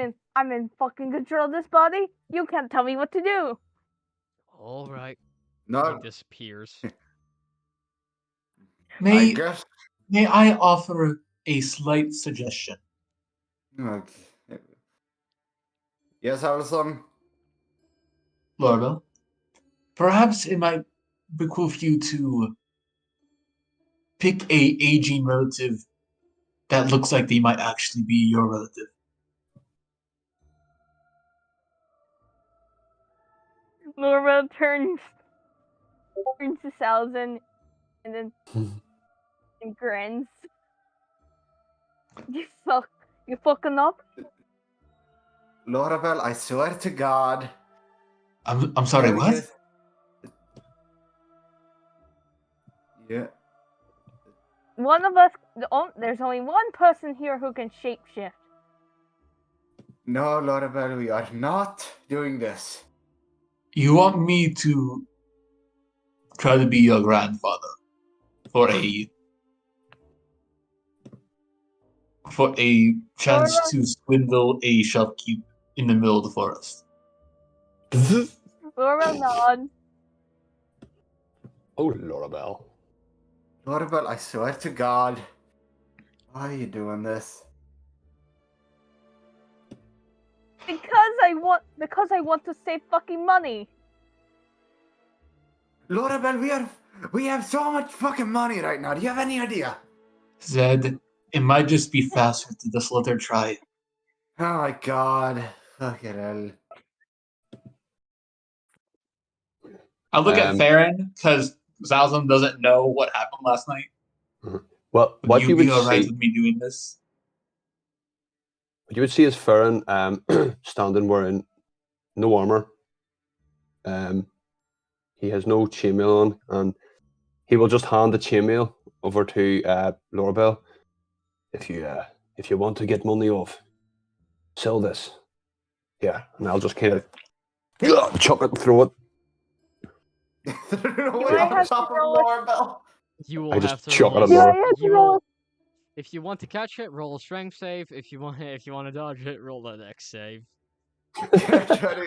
in fucking control of this body. You can't tell me what to do. All right. He No, disappears. I May guess. may I offer a slight suggestion? Okay. Yes, Harrison. Lorabelle? Perhaps it might behoove you to pick a aging relative that looks like they might actually be your relative. Laura turns to Salazin and then and grins. You fucking up? Lorabelle, I swear to God. I'm sorry, Can we what? just- Yeah. One of us. There's only one person here who can shapeshift. No, Lorabelle, we are not doing this. You want me to try to be your grandfather for a chance Laura- to swindle a shopkeep in the middle of the forest? Laura nods. Oh, Lorabelle. Lorabelle, I swear to God. Why are you doing this? Because I want to save fucking money. Lorabelle, we have so much fucking money right now. Do you have any idea? Zed, it might just be faster to just let her try. Oh my God. Fucking hell. I look at Ferran because Zalzam doesn't know what happened last night. Well, Would what you you be would alright see, with me doing this? what you would see is Ferran standing wearing no armor. He has no chainmail on, and he will just hand the chainmail over to Lorabelle. If you want to get money off, sell this. Yeah, and I'll just kind of chuck it and throw it. Way I on have top to of roll a- Lorabelle. You will I just have to chuck roll. it at Laura. If you want to catch it, roll a strength save. If you want to dodge it, roll a dex save.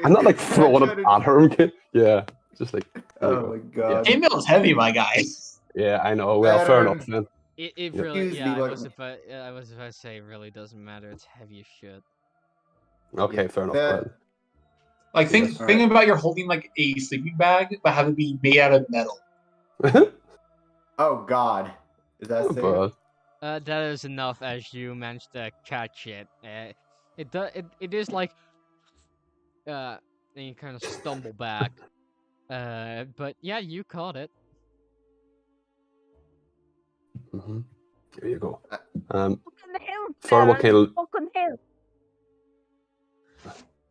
I'm not like throwing it at her. Yeah, just like. Oh my God. Chainmail's heavy, my guy. Yeah, I know. Well, fair enough then. It Yeah. really, Excuse yeah. me, I but- was about to say, it really doesn't matter. It's heavy as shit. Okay, Yeah, fair enough. that- Like Yes. think about you're holding like a sleeping bag, but have it be made out of metal. Oh God. Is that safe? But That is enough as you managed to catch it. It is like, and you kind of stumble back. But yeah, you caught it. There you go. Fucking hell, Ferran, what Ferran, kind of? fucking hell.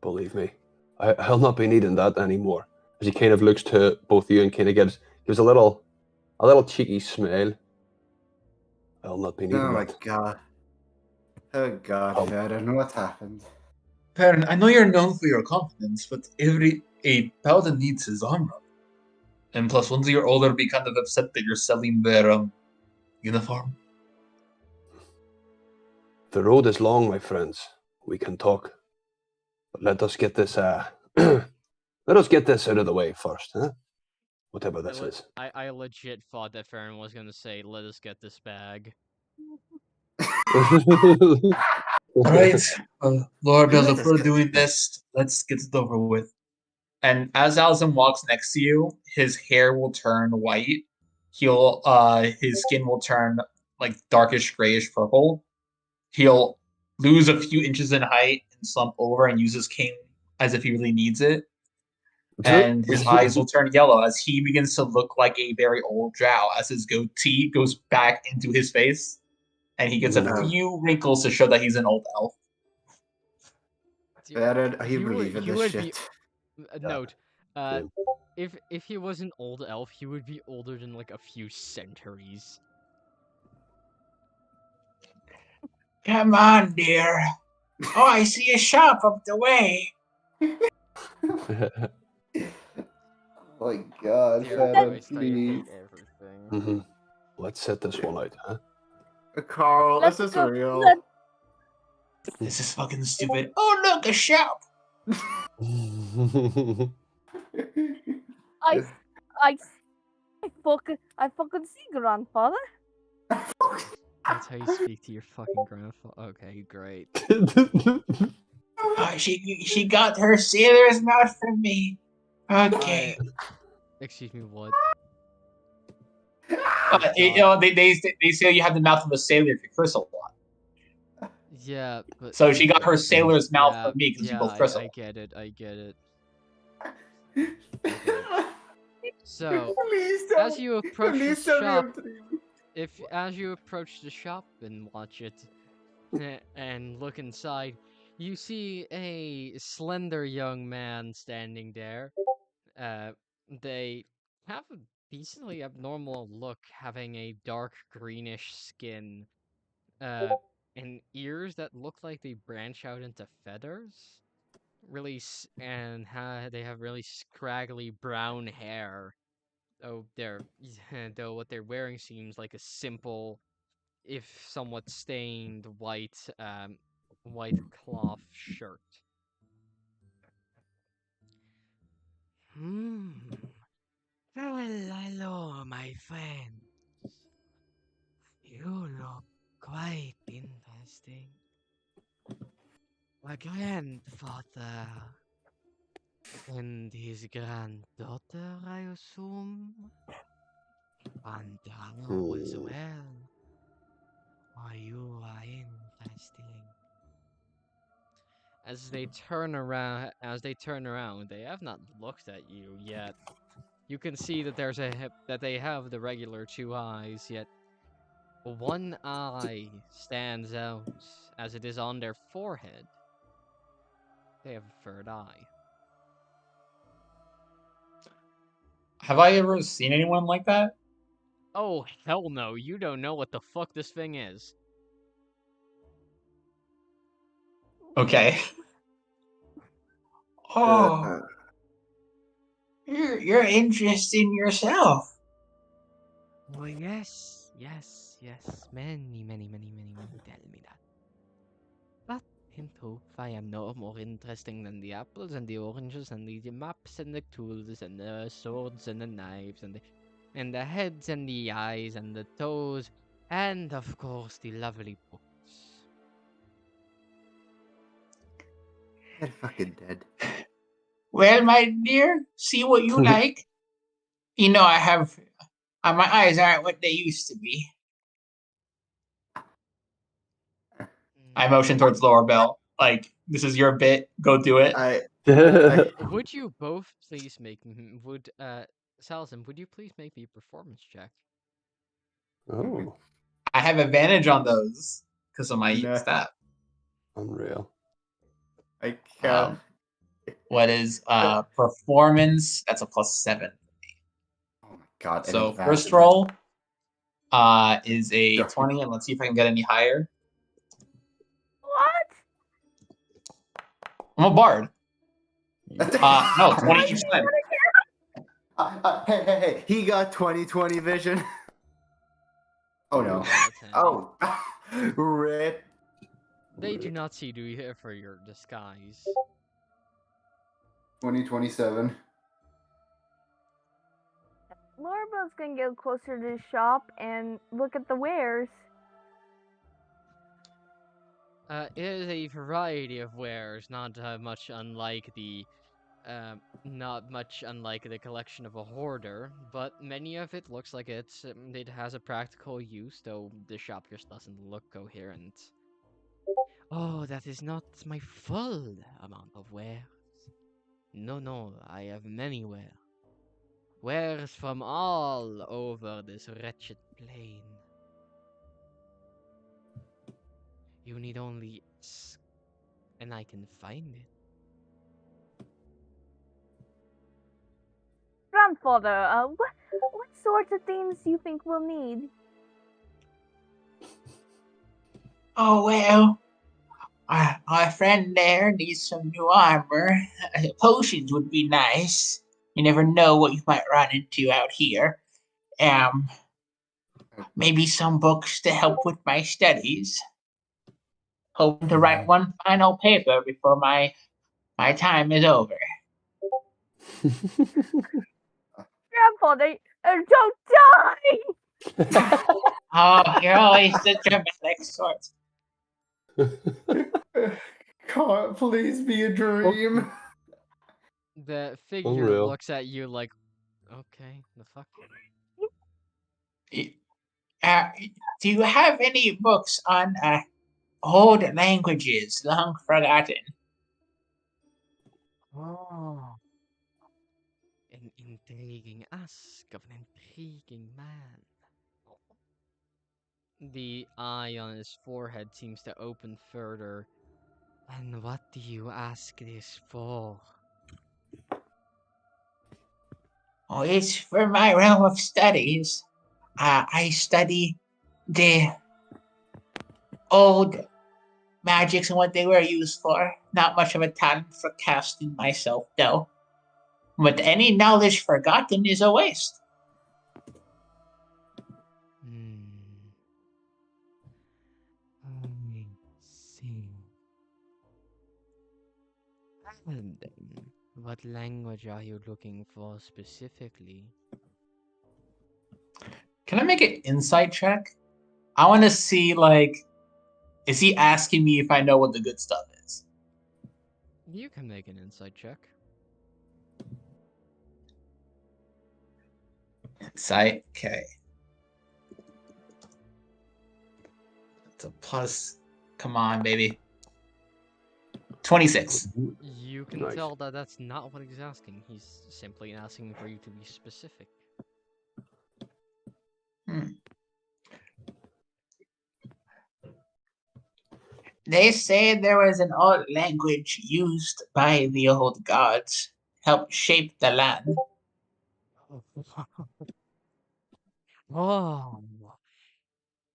Believe me, I'll not be needing that anymore. As he kind of looks to both of you and kind of gives a little cheeky smile. I'll not be needing Oh my that. God. Oh God, Oh. Ferran, what happened? Perrin, I know you're known for your confidence, but a paladin needs his armor. And plus, once you're older, be kind of upset that you're selling their uniform. The road is long, my friends. We can talk, but let us get this let us get this out of the way first, huh? Whatever this is. I legit thought that Ferran was gonna say, "Let us get this bag." Alright, Lorabelle, if we're doing this, let's get it over with. And as Alzim walks next to you, his hair will turn white. His skin will turn like darkish grayish purple. He'll lose a few inches in height and slump over and use his cane as if he really needs it. And his eyes will turn yellow as he begins to look like a very old drow as his goatee goes back into his face. And he gets a few wrinkles to show that he's an old elf. Ferran, are you He would- believing he this would shit? Note, Same. if he was an old elf, he would be older than like a few centuries. Come on, dear. Oh, I see a shop up the way. Oh my God, Dear Ferran, Christ, I please. hate everything. Let's set this one out, huh? Carl, Let's this is go- real. This is fucking stupid. Oh, look, a shop. I fucking see, grandfather. That's how you speak to your fucking grandfather. Okay, great. She got her sailor's mouth from me. Okay. Excuse me, what? They say you have the mouth of a sailor if you curse a lot. Yeah, but So she got her sailor's mouth from me because we both curse a I lot. get it. So, Please as you approach the please tell me shop, I'm dreaming. as you approach the shop and watch it and look inside, you see a slender young man standing there. They have a decently abnormal look, having a dark greenish skin, and ears that look like they branch out into feathers. They have really scraggly brown hair. Oh, though what they're wearing seems like a simple, if somewhat stained, white cloth shirt. Well, hello, my friend. You look quite interesting. My grandfather and his granddaughter, I assume, and Dano as well. Why, you are interesting. As they turn around, they have not looked at you yet. You can see that that they have the regular two eyes, yet one eye stands out as it is on their forehead. They have a third eye. Have I ever seen anyone like that? Oh, hell no, you don't know what the fuck this thing is. Okay. Oh, you're interesting yourself. Oh, yes. Many tell me that. But in truth, I am no more interesting than the apples and the oranges and the maps and the tools and the swords and the knives and the heads and the eyes and the toes and of course the lovely books. You're fucking dead. Well, my dear, see what you like. You know, my eyes aren't what they used to be. I motion towards Lorabelle. Like, this is your bit. Go do it. Would you both please Salasim, would you please make me a performance check? Oh, I have advantage on those because of my No. stat. unreal. I can't. What is performance? That's a +7. Oh my God. So and first advantage. roll is a 20, and let's see if I can get any higher. What? I'm a bard. No, 20%. Hey, he got 20/20 vision. Oh no. That's handy. Oh, rip. They do not see you here for your disguise. 2027. Lorabelle's gonna go closer to the shop and look at the wares. It is a variety of wares, not much unlike the collection of a hoarder, but many of it looks like it has a practical use, though the shop just doesn't look coherent. Oh, that is not my full amount of wares. No, I have many wares. Wares from all over this wretched plane. You need only ask, and I can find it. Grandfather, what sorts of things do you think we'll need? Oh, well, our friend there needs some new armor. Potions would be nice. You never know what you might run into out here. Um, Maybe some books to help with my studies. Hoping to write one final paper before my time is over. Grandpa, don't die! Oh, you're always the dramatic sort. Can't please be a dream. The figure Unreal. looks at you like, okay, the fuck? Do you have any books on old languages long forgotten? Oh. An intriguing ask of an intriguing man. The eye on his forehead seems to open further. And what do you ask this for? Oh, it's for my realm of studies. I study the old magics and what they were used for. Not much of a talent for casting myself, though. But any knowledge forgotten is a waste. I see. And then, what language are you looking for specifically? Can I make an insight check? I want to see, like, is he asking me if I know what the good stuff is? You can make an insight check. Insight, okay. It's a plus. Come on, baby. 26. You can Nice. tell that that's not what he's asking. He's simply asking for you to be specific. They say there was an old language used by the old gods, helped shape the land. Oh,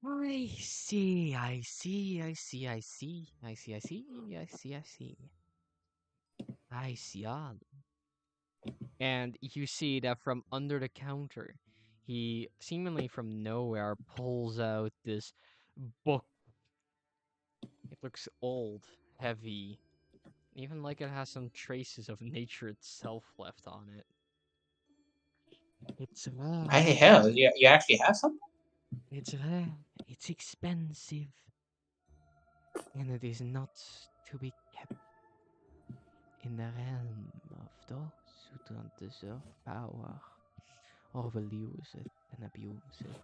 I see, I see, I see, I see, I see, I see, I see, I see. I see all. And you see that from under the counter, he seemingly from nowhere pulls out this book. It looks old, heavy, even like it has some traces of nature itself left on it. It's rare. Hey, hell, you actually have something? It's rare. It's expensive. And it is not to be kept in the realm of those who don't deserve power or will use it and abuse it.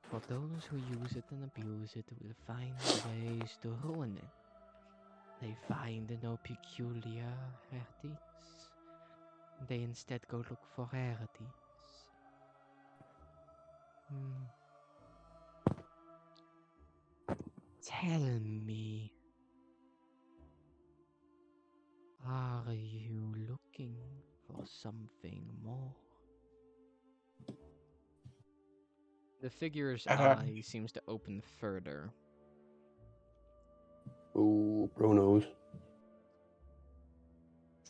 For those who use it and abuse it will find ways to ruin it. They find no peculiarities. They instead go look for rarities. Tell me, are you looking for something more? The figure's eye seems to open further. Oh, bro knows.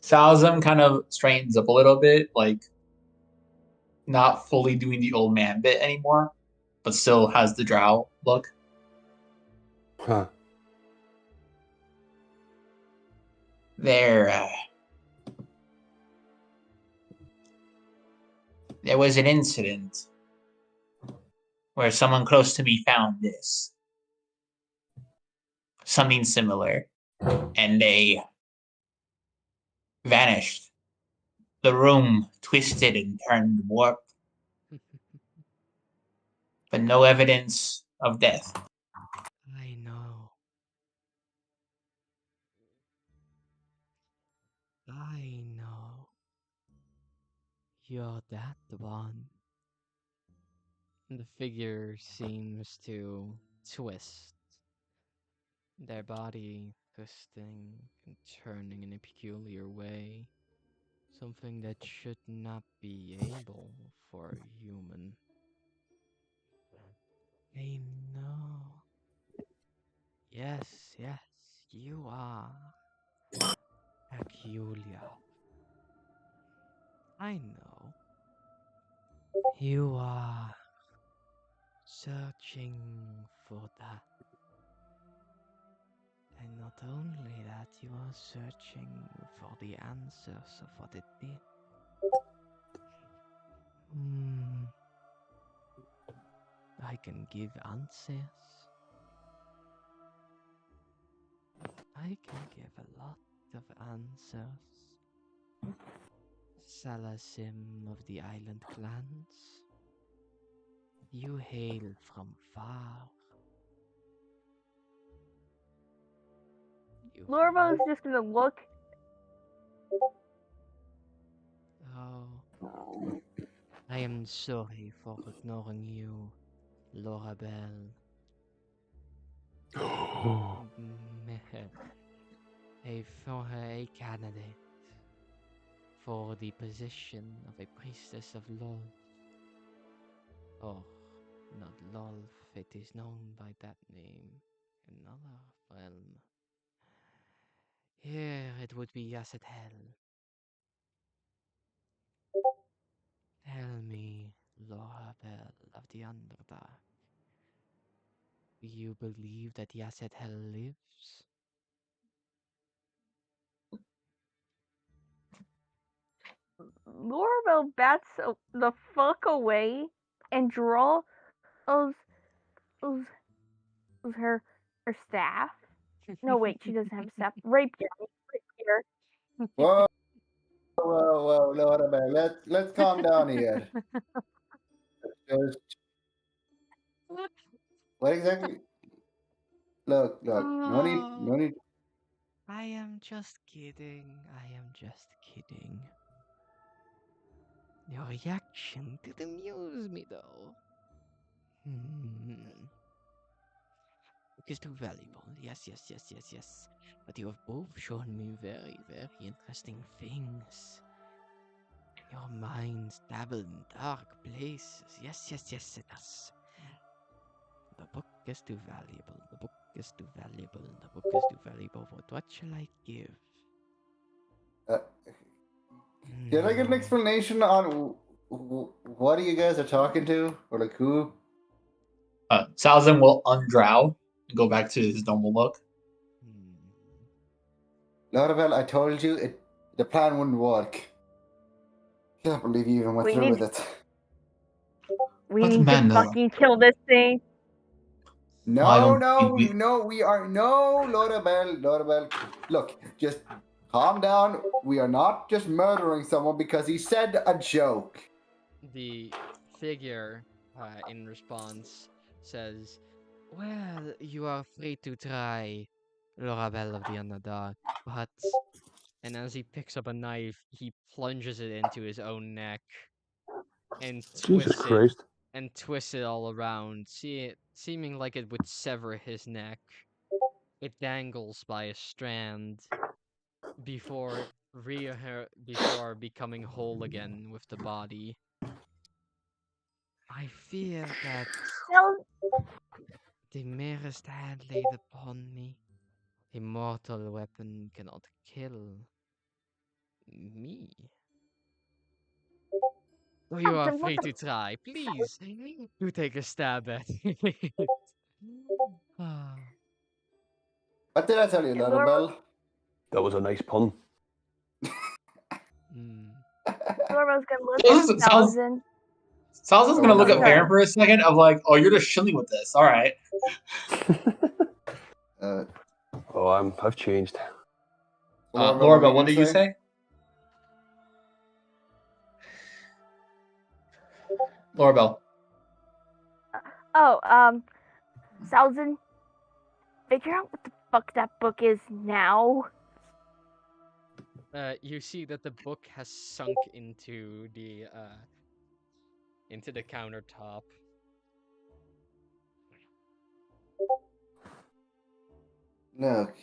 Salzam kind of straightens up a little bit, like not fully doing the old man bit anymore, but still has the drow look. Huh. There was an incident where someone close to me found this. Something similar. And they vanished. The room twisted and turned warp, but no evidence of death. I know. I know. You're that one. The figure seems to twist, their body twisting and turning in a peculiar way. Something that should not be able for a human. I know. You are searching for that. And not only that, you are searching for the answers of what it did. I can give answers. I can give a lot of answers. Salasim of the island clans. You hail from far. You Lorabelle's just gonna look. Oh, I am sorry for ignoring you, Lorabelle. A candidate for the position of a priestess of Lolf. Oh, not Lolf, it is known by that name. Another realm. Here it would be Yasetel. Tell me, Lorabelle of the Underdark, do you believe that Yasetel lives? Lorabelle bats the fuck away and draws her staff. No, wait, she doesn't have a staff. Rapier. Whoa, whoa, Lorabelle. Let's calm down here. Just, what exactly? Look, no need. I am just kidding. I am just kidding. Your reaction did amuse me, though. Book is too valuable. Yes. But you have both shown me very, very interesting things. Your minds dabble in dark places. Yes, it does. The book is too valuable. The book is too valuable. The book is too valuable. What shall I give? Can I get an explanation on what you guys are talking to, or like who? Salasim will undrow and go back to his normal look. Lorabelle, I told you the plan wouldn't work. Can't believe you even went through with it. We What need to manner? fucking kill this thing. No, Lorabelle. Look, just calm down. We are not just murdering someone because he said a joke. The figure, in response, says, Well, you are free to try, Lorabelle of the Underdark, but... And as he picks up a knife, he plunges it into his own neck and Jesus Christ. twists it all around, seeming like it would sever his neck. It dangles by a strand before before becoming whole again with the body. I fear that the merest hand laid upon me, a mortal weapon cannot kill me. So you are free to try. Please, do take a stab at it. What did I tell you, Lorabelle? That was a nice pun. Lorabelle's gonna look at Salasim. Salasim's gonna look at Ferran for a second of like, oh, you're just chilling with this. All right. I've changed. Lorabelle, what did you say? Lorabelle. Salasim, figure out what the fuck that book is now. You see that the book has sunk into the countertop. Look.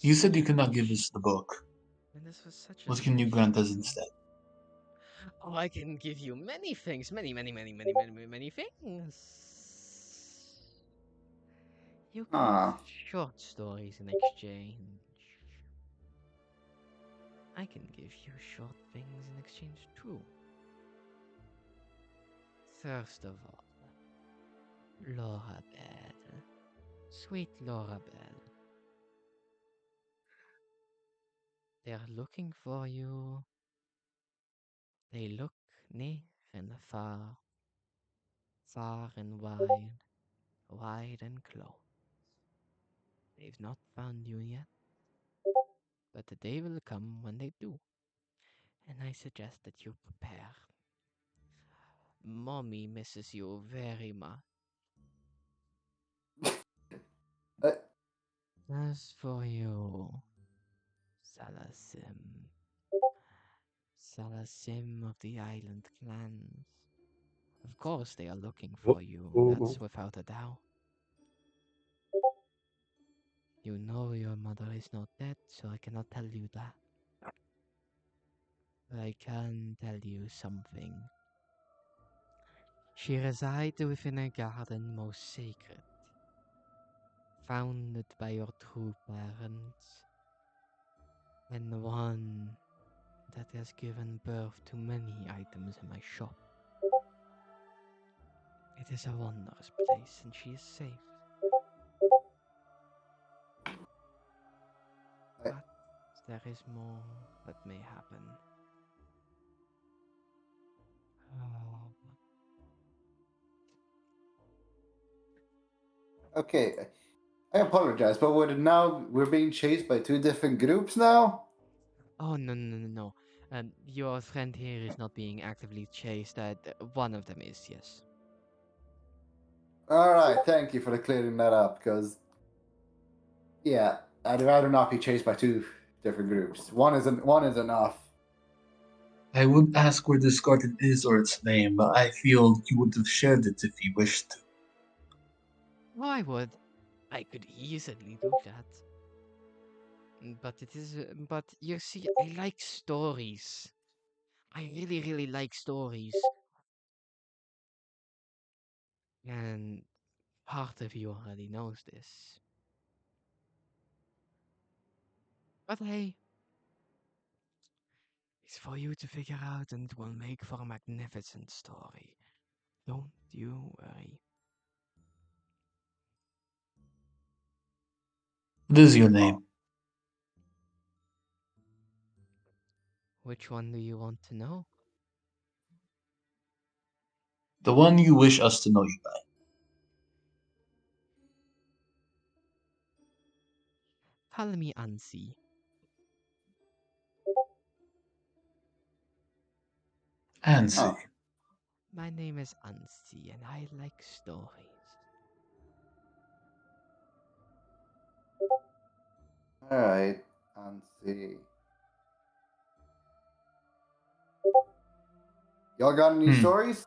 You said you could not give us the book. What can you grant us instead? Oh, I can give you many things. Many things. You give short stories in exchange. I can give you short things in exchange too. First of all, Lorabelle. Sweet Lorabelle. They're looking for you. They look near and far, far and wide, wide and close. They've not found you yet, but the day will come when they do, and I suggest that you prepare. Mommy misses you very much. Uh, As for you, Salasim, Salasim of the island clans, of course they are looking for you, that's without a doubt. You know your mother is not dead, so I cannot tell you that. But I can tell you something. She resides within a garden most sacred, founded by your true parents, and one that has given birth to many items in my shop. It is a wondrous place, and she is safe. I- But there is more that may happen. Oh, okay, I apologize, but we're being chased by two different groups now? oh no, no, no, no. Your friend here is not being actively chased. One of them is, yes. Alright, thank you for clearing that up, because, yeah, I'd rather not be chased by two different groups. One is enough. I would ask where this garden is or its name, but I feel you would have shared it if you wished to. Oh, I would. I could easily do that. But it is. But you see, I like stories. I really, really like stories. And part of you already knows this. But hey, it's for you to figure out, and it will make for a magnificent story. Don't you worry. What is your name? Which one do you want to know? The one you wish us to know you by. Call me Ansi. Ansi. Oh, My name is Ansi, and I like stories. alright, and see. Y'all got any Hmm. stories?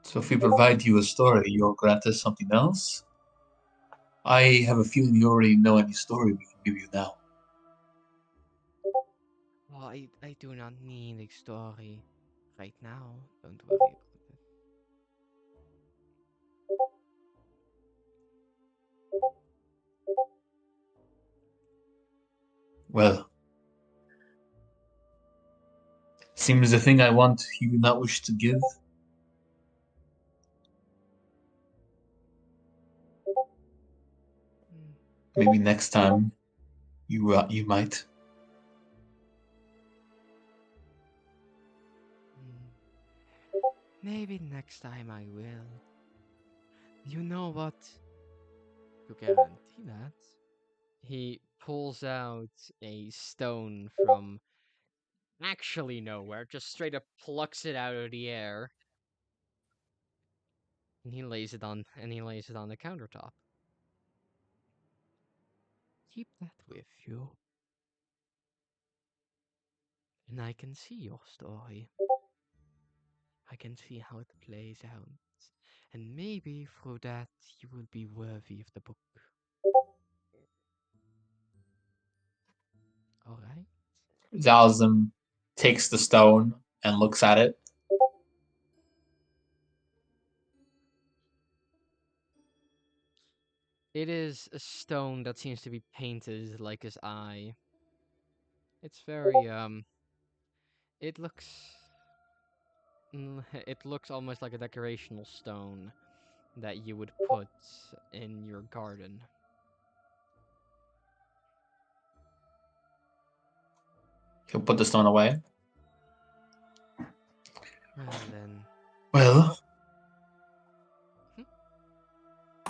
So if we provide you a story, you'll grant us something else? I have a feeling you already know any story we can give you now. Oh, I do not need a story right now. Don't worry about it. Well, seems the thing I want you do not wish to give. Mm, Maybe next time you might. mm. Maybe next time I will. You know what? To guarantee that, he pulls out a stone from actually nowhere, just straight up plucks it out of the air, and he lays it on the countertop. Keep that with you, and I can see your story. I can see how it plays out, and maybe through that you will be worthy of the book. All right? Zalzim takes the stone and looks at it. It is a stone that seems to be painted like his eye. It's very It looks. It looks almost like a decorational stone that you would put in your garden. He'll put the stone away. Well then. Well,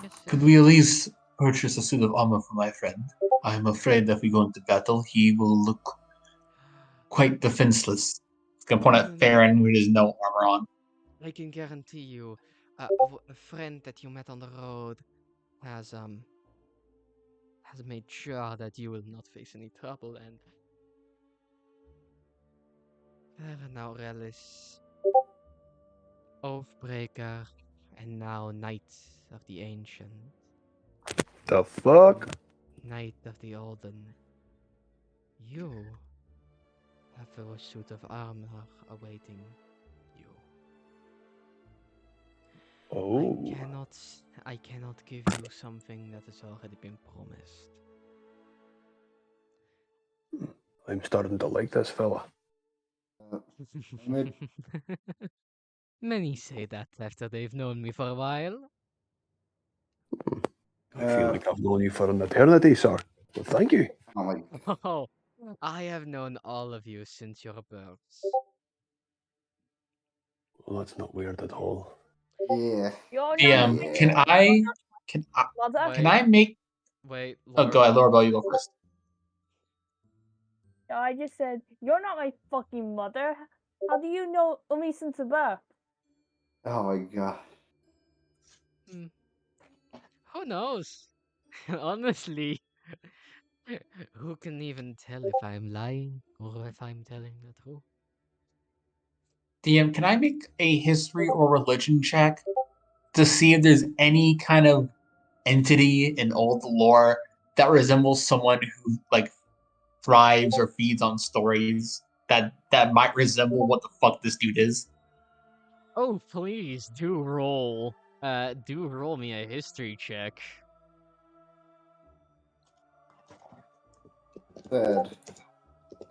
Yes, could yes. we at least purchase a suit of armor for my friend? I am afraid that if we go into battle, he will look quite defenseless. He's gonna point at Ferran, who has no armor on. I can guarantee you, a friend that you met on the road has made sure that you will not face any trouble, and Ferran Aurelis, Oathbreaker, and now Knight of the Ancient, The fuck? Knight of the Olden. You have a suit of armor awaiting you. Oh. I cannot give you something that has already been promised. I'm starting to like this fella. Mid- Many say that after they've known me for a while. I feel like I've known you for an eternity, sir. Well, thank you. Oh my. Oh, I have known all of you since your births. Well, that's not weird at all. Yeah. You're DM, not can mother. Wait. can I make? Wait, Oh, go ahead, Lorabelle. Lorabelle, you go first. No, I just said you're not my fucking mother. How do you know me since birth? Oh my god. Who knows? Honestly, who can even tell if I'm lying or if I'm telling the truth? DM, can I make a history or religion check to see if there's any kind of entity in old lore that resembles someone who like thrives or feeds on stories that might resemble what the fuck this dude is? Oh, please do roll. Do roll me a history check. Said.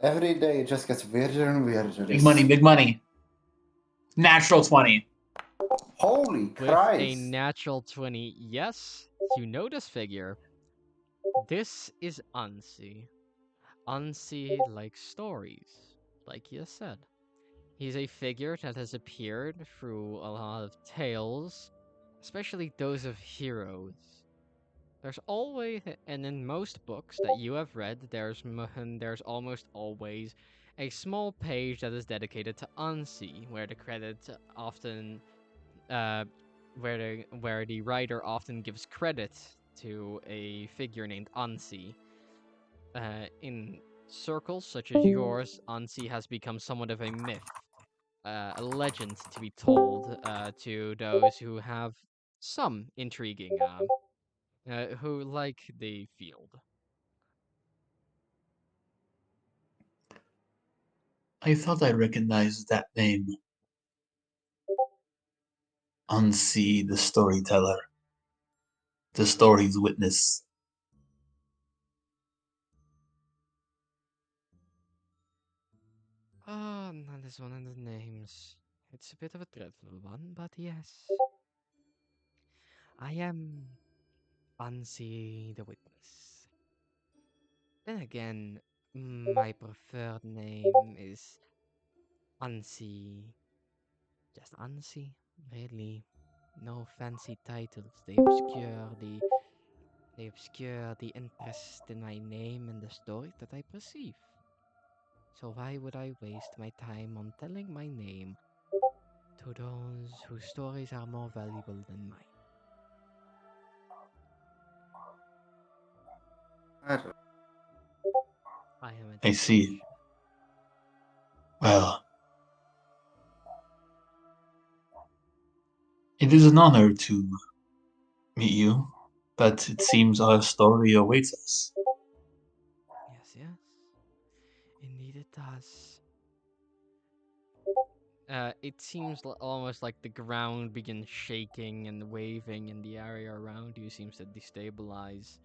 Every day it just gets weirder and weirder. Big money, big money. Natural 20. Holy With a Christ. natural 20, yes, you know this figure. This is Ansi. Ansi likes stories, like you said. He's a figure that has appeared through a lot of tales, especially those of heroes. There's always, and in most books that you have read, there's almost always a small page that is dedicated to Ansi, where the credit often, where the writer often gives credit to a figure named Ansi. In circles such as yours, Ansi has become somewhat of a myth, a legend to be told to those who have some intriguing, who like the field. I thought I recognized that name. Unsee the storyteller. The story's witness. Oh, that is one of the names. It's a bit of a dreadful one, but yes. I am Ansi the Witness. Then again, my preferred name is Ansi. Just Ansi, really. No fancy titles. They obscure the interest in my name and the story that I perceive. So why would I waste my time on telling my name to those whose stories are more valuable than mine? I am a I see. Well, it is an honor to meet you, but it seems our story awaits us. Yes, yes. Indeed it does. It seems almost like the ground begins shaking and waving, and the area around you seems to destabilize.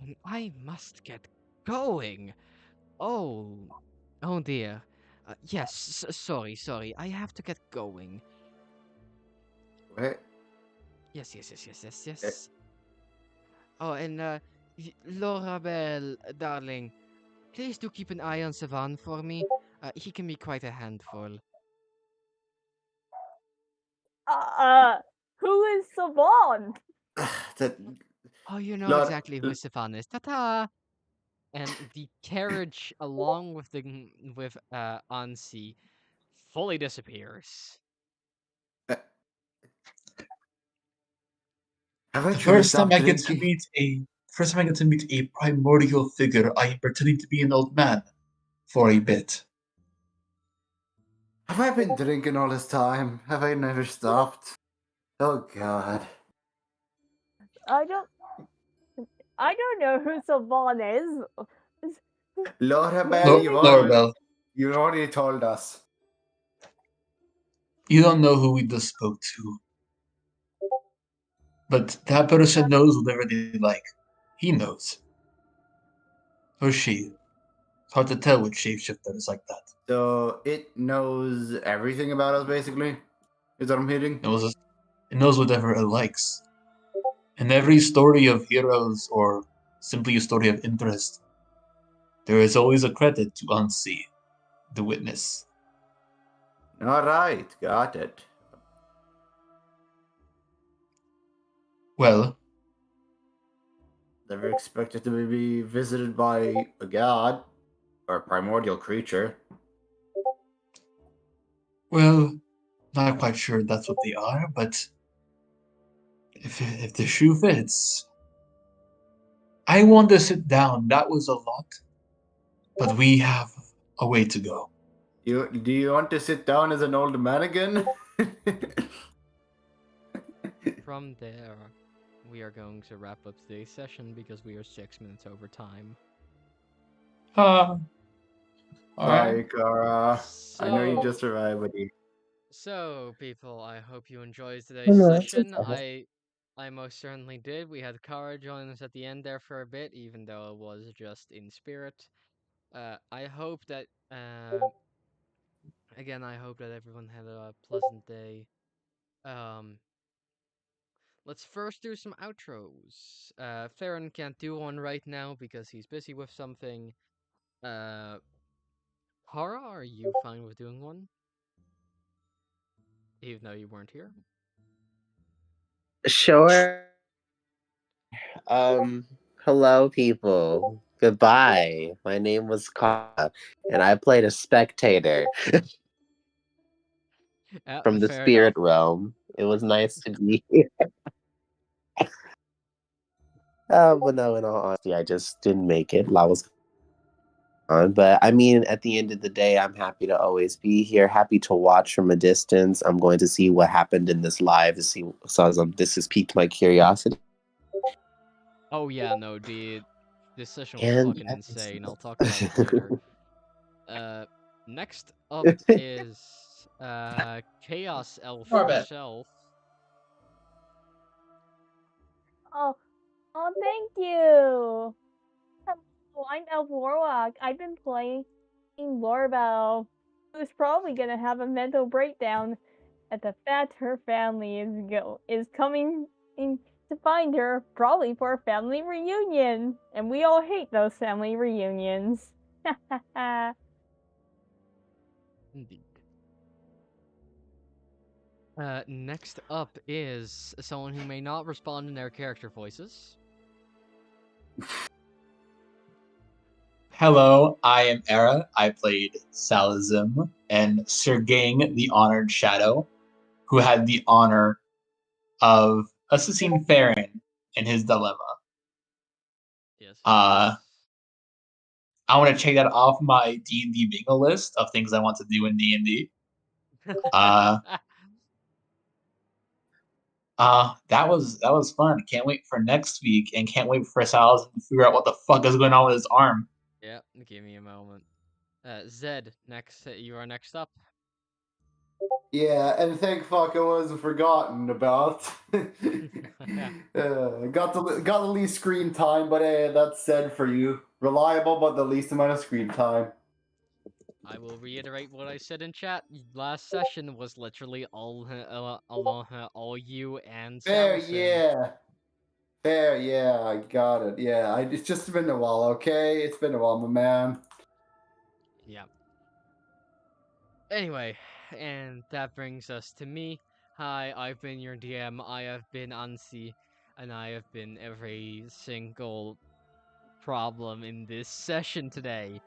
And I must get going. Oh, oh dear. Yes, sorry. I have to get going. Wait. Yes. Oh, and Lorabelle, darling, please do keep an eye on Savan for me. He can be quite a handful. Who is Savon? That Oh, you know Lord, exactly who Savan is. Ta-ta! And the carriage, along with Ansi, fully disappears. have I The truly first time stopped I get to drinking? meet a first time I get to meet a primordial figure, I am pretending to be an old man for a bit. Have I been drinking all this time? Have I never stopped? Oh God. I don't know who Savon is. Lorabelle, Lorabelle, you already told us. you don't know who we just spoke to. But that person knows whatever they like. He knows. Or she. It's hard to tell with shapeshifter is like that. So it knows everything about us, basically. Is what I'm hearing. It knows whatever it likes. In every story of heroes or simply a story of interest, there is always a credit to Ansi, the witness. All right, got it. Well, Never expected to be visited by a god or a primordial creature. not quite sure that's what they are, but if the shoe fits. I want to sit down. That was a lot, but we have a way to go. Do you want to sit down as an old man again? From there, we are going to wrap up today's session because we are 6 minutes over time. Alright. Sorry, Kara. I know you So- just survived, buddy. So, people, I hope you enjoyed today's session. I most certainly did. We had Kara join us at the end there for a bit, even though it was just in spirit. I hope that, again, I hope that everyone had a pleasant day. Let's first do some outros. Ferran can't do one right now because he's busy with something. Kara, are you fine with doing one? Even though you weren't here? Sure. Hello, people. Goodbye. My name was Kara, and I played a spectator from the Fair spirit enough. realm. It was nice to be here. But no, in all honesty, I just didn't make it. I was on, but I mean, at the end of the day, I'm happy to always be here. Happy to watch from a distance. I'm going to see what happened in this live to see. So this has piqued my curiosity. Oh yeah, no, this session was And fucking insane. I'll talk about it later. Next up is Chaos Elf Norbert. herself. Oh, thank you. Hello, I'm Elfwarlock. I've been playing Lorabelle, who's probably gonna have a mental breakdown at the fact her family is coming in to find her, probably for a family reunion, and we all hate those family reunions. Indeed. Next up is someone who may not respond in their character voices. Hello, I am Era. I played Salasim and Sergang, the Honored Shadow, who had the honor of assisting Ferran in his dilemma. Yes. I want to check that off my D&D bingo list of things I want to do in D&D. That was fun. Can't wait for next week, and can't wait for Salasim to figure out what the fuck is going on with his arm. Yep, give me a moment. Zed, next, you are next up. Yeah, and thank fuck I wasn't forgotten about. Got the least screen time, but that's said for you. Reliable, but the least amount of screen time. I will reiterate what I said in chat. Last session was literally all you and Fair, Salasim. yeah. Fair, yeah, I got it. Yeah, it's just been a while, okay? It's been a while, my man. Yeah. Anyway, and that brings us to me. Hi, I've been your DM. I have been Ansi, and I have been every single problem in this session today.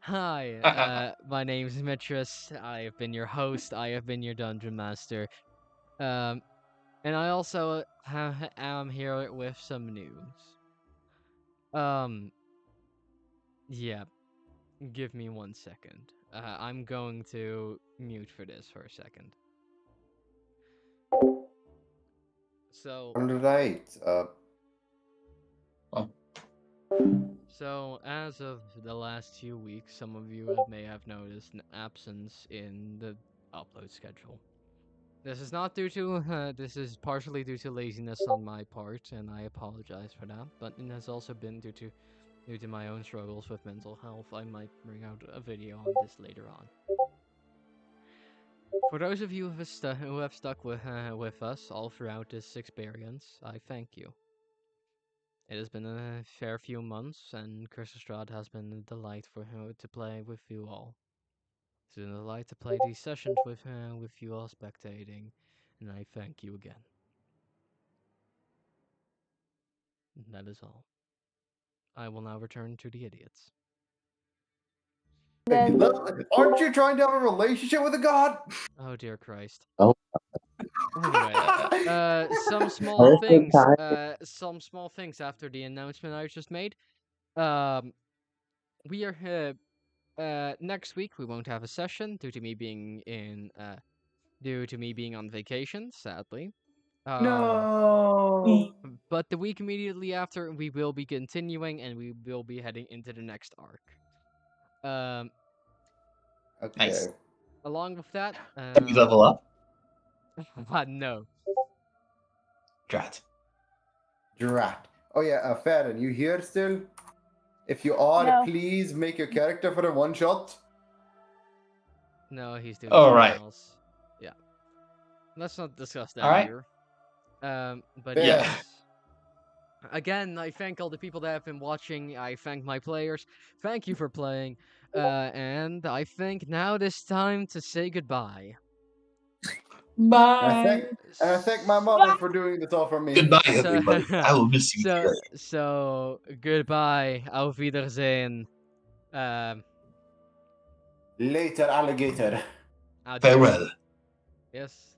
Hi, my name is Mitras. I have been your host. I have been your dungeon master. And I also am here with some news. Yeah. Give me 1 second. I'm going to mute for this for a second. So. Alright. So, as of the last few weeks, some of you may have noticed an absence in the upload schedule. This is not due to, this is partially due to laziness on my part, and I apologize for that, but it has also been due to my own struggles with mental health. I might bring out a video on this later on. For those of you who have stuck with us all throughout this experience, I thank you. It has been a fair few months, and Cursestrad has been a delight for her to play with you all. It's been a delight to play these sessions with you all spectating, and I thank you again. And that is all. I will now return to the idiots. Then Aren't you trying to have a relationship with a god? Oh dear Christ. Oh. Anyway, some small Perfect things. time. Some small things after the announcement I just made. We are next week we won't have a session due to me being on vacation, sadly. No. But the week immediately after, we will be continuing, and we will be heading into the next arc. Okay. Nice. Along with that, Can we level up? no. Drat. Drat. Oh yeah, Ferran, you here still? If you are, No. please make your character for the one shot. No, he's doing All something right. else. Yeah. Let's not discuss that All right. here. But Yeah. yes. Again, I thank all the people that have been watching. I thank my players. Thank you for playing. And I think now it is time to say goodbye. Bye. And I thank my mother for doing this all for me. Goodbye, everybody. I will miss you dearly. So goodbye. Auf Wiedersehen. Later, alligator. Adieu. Farewell. Yes.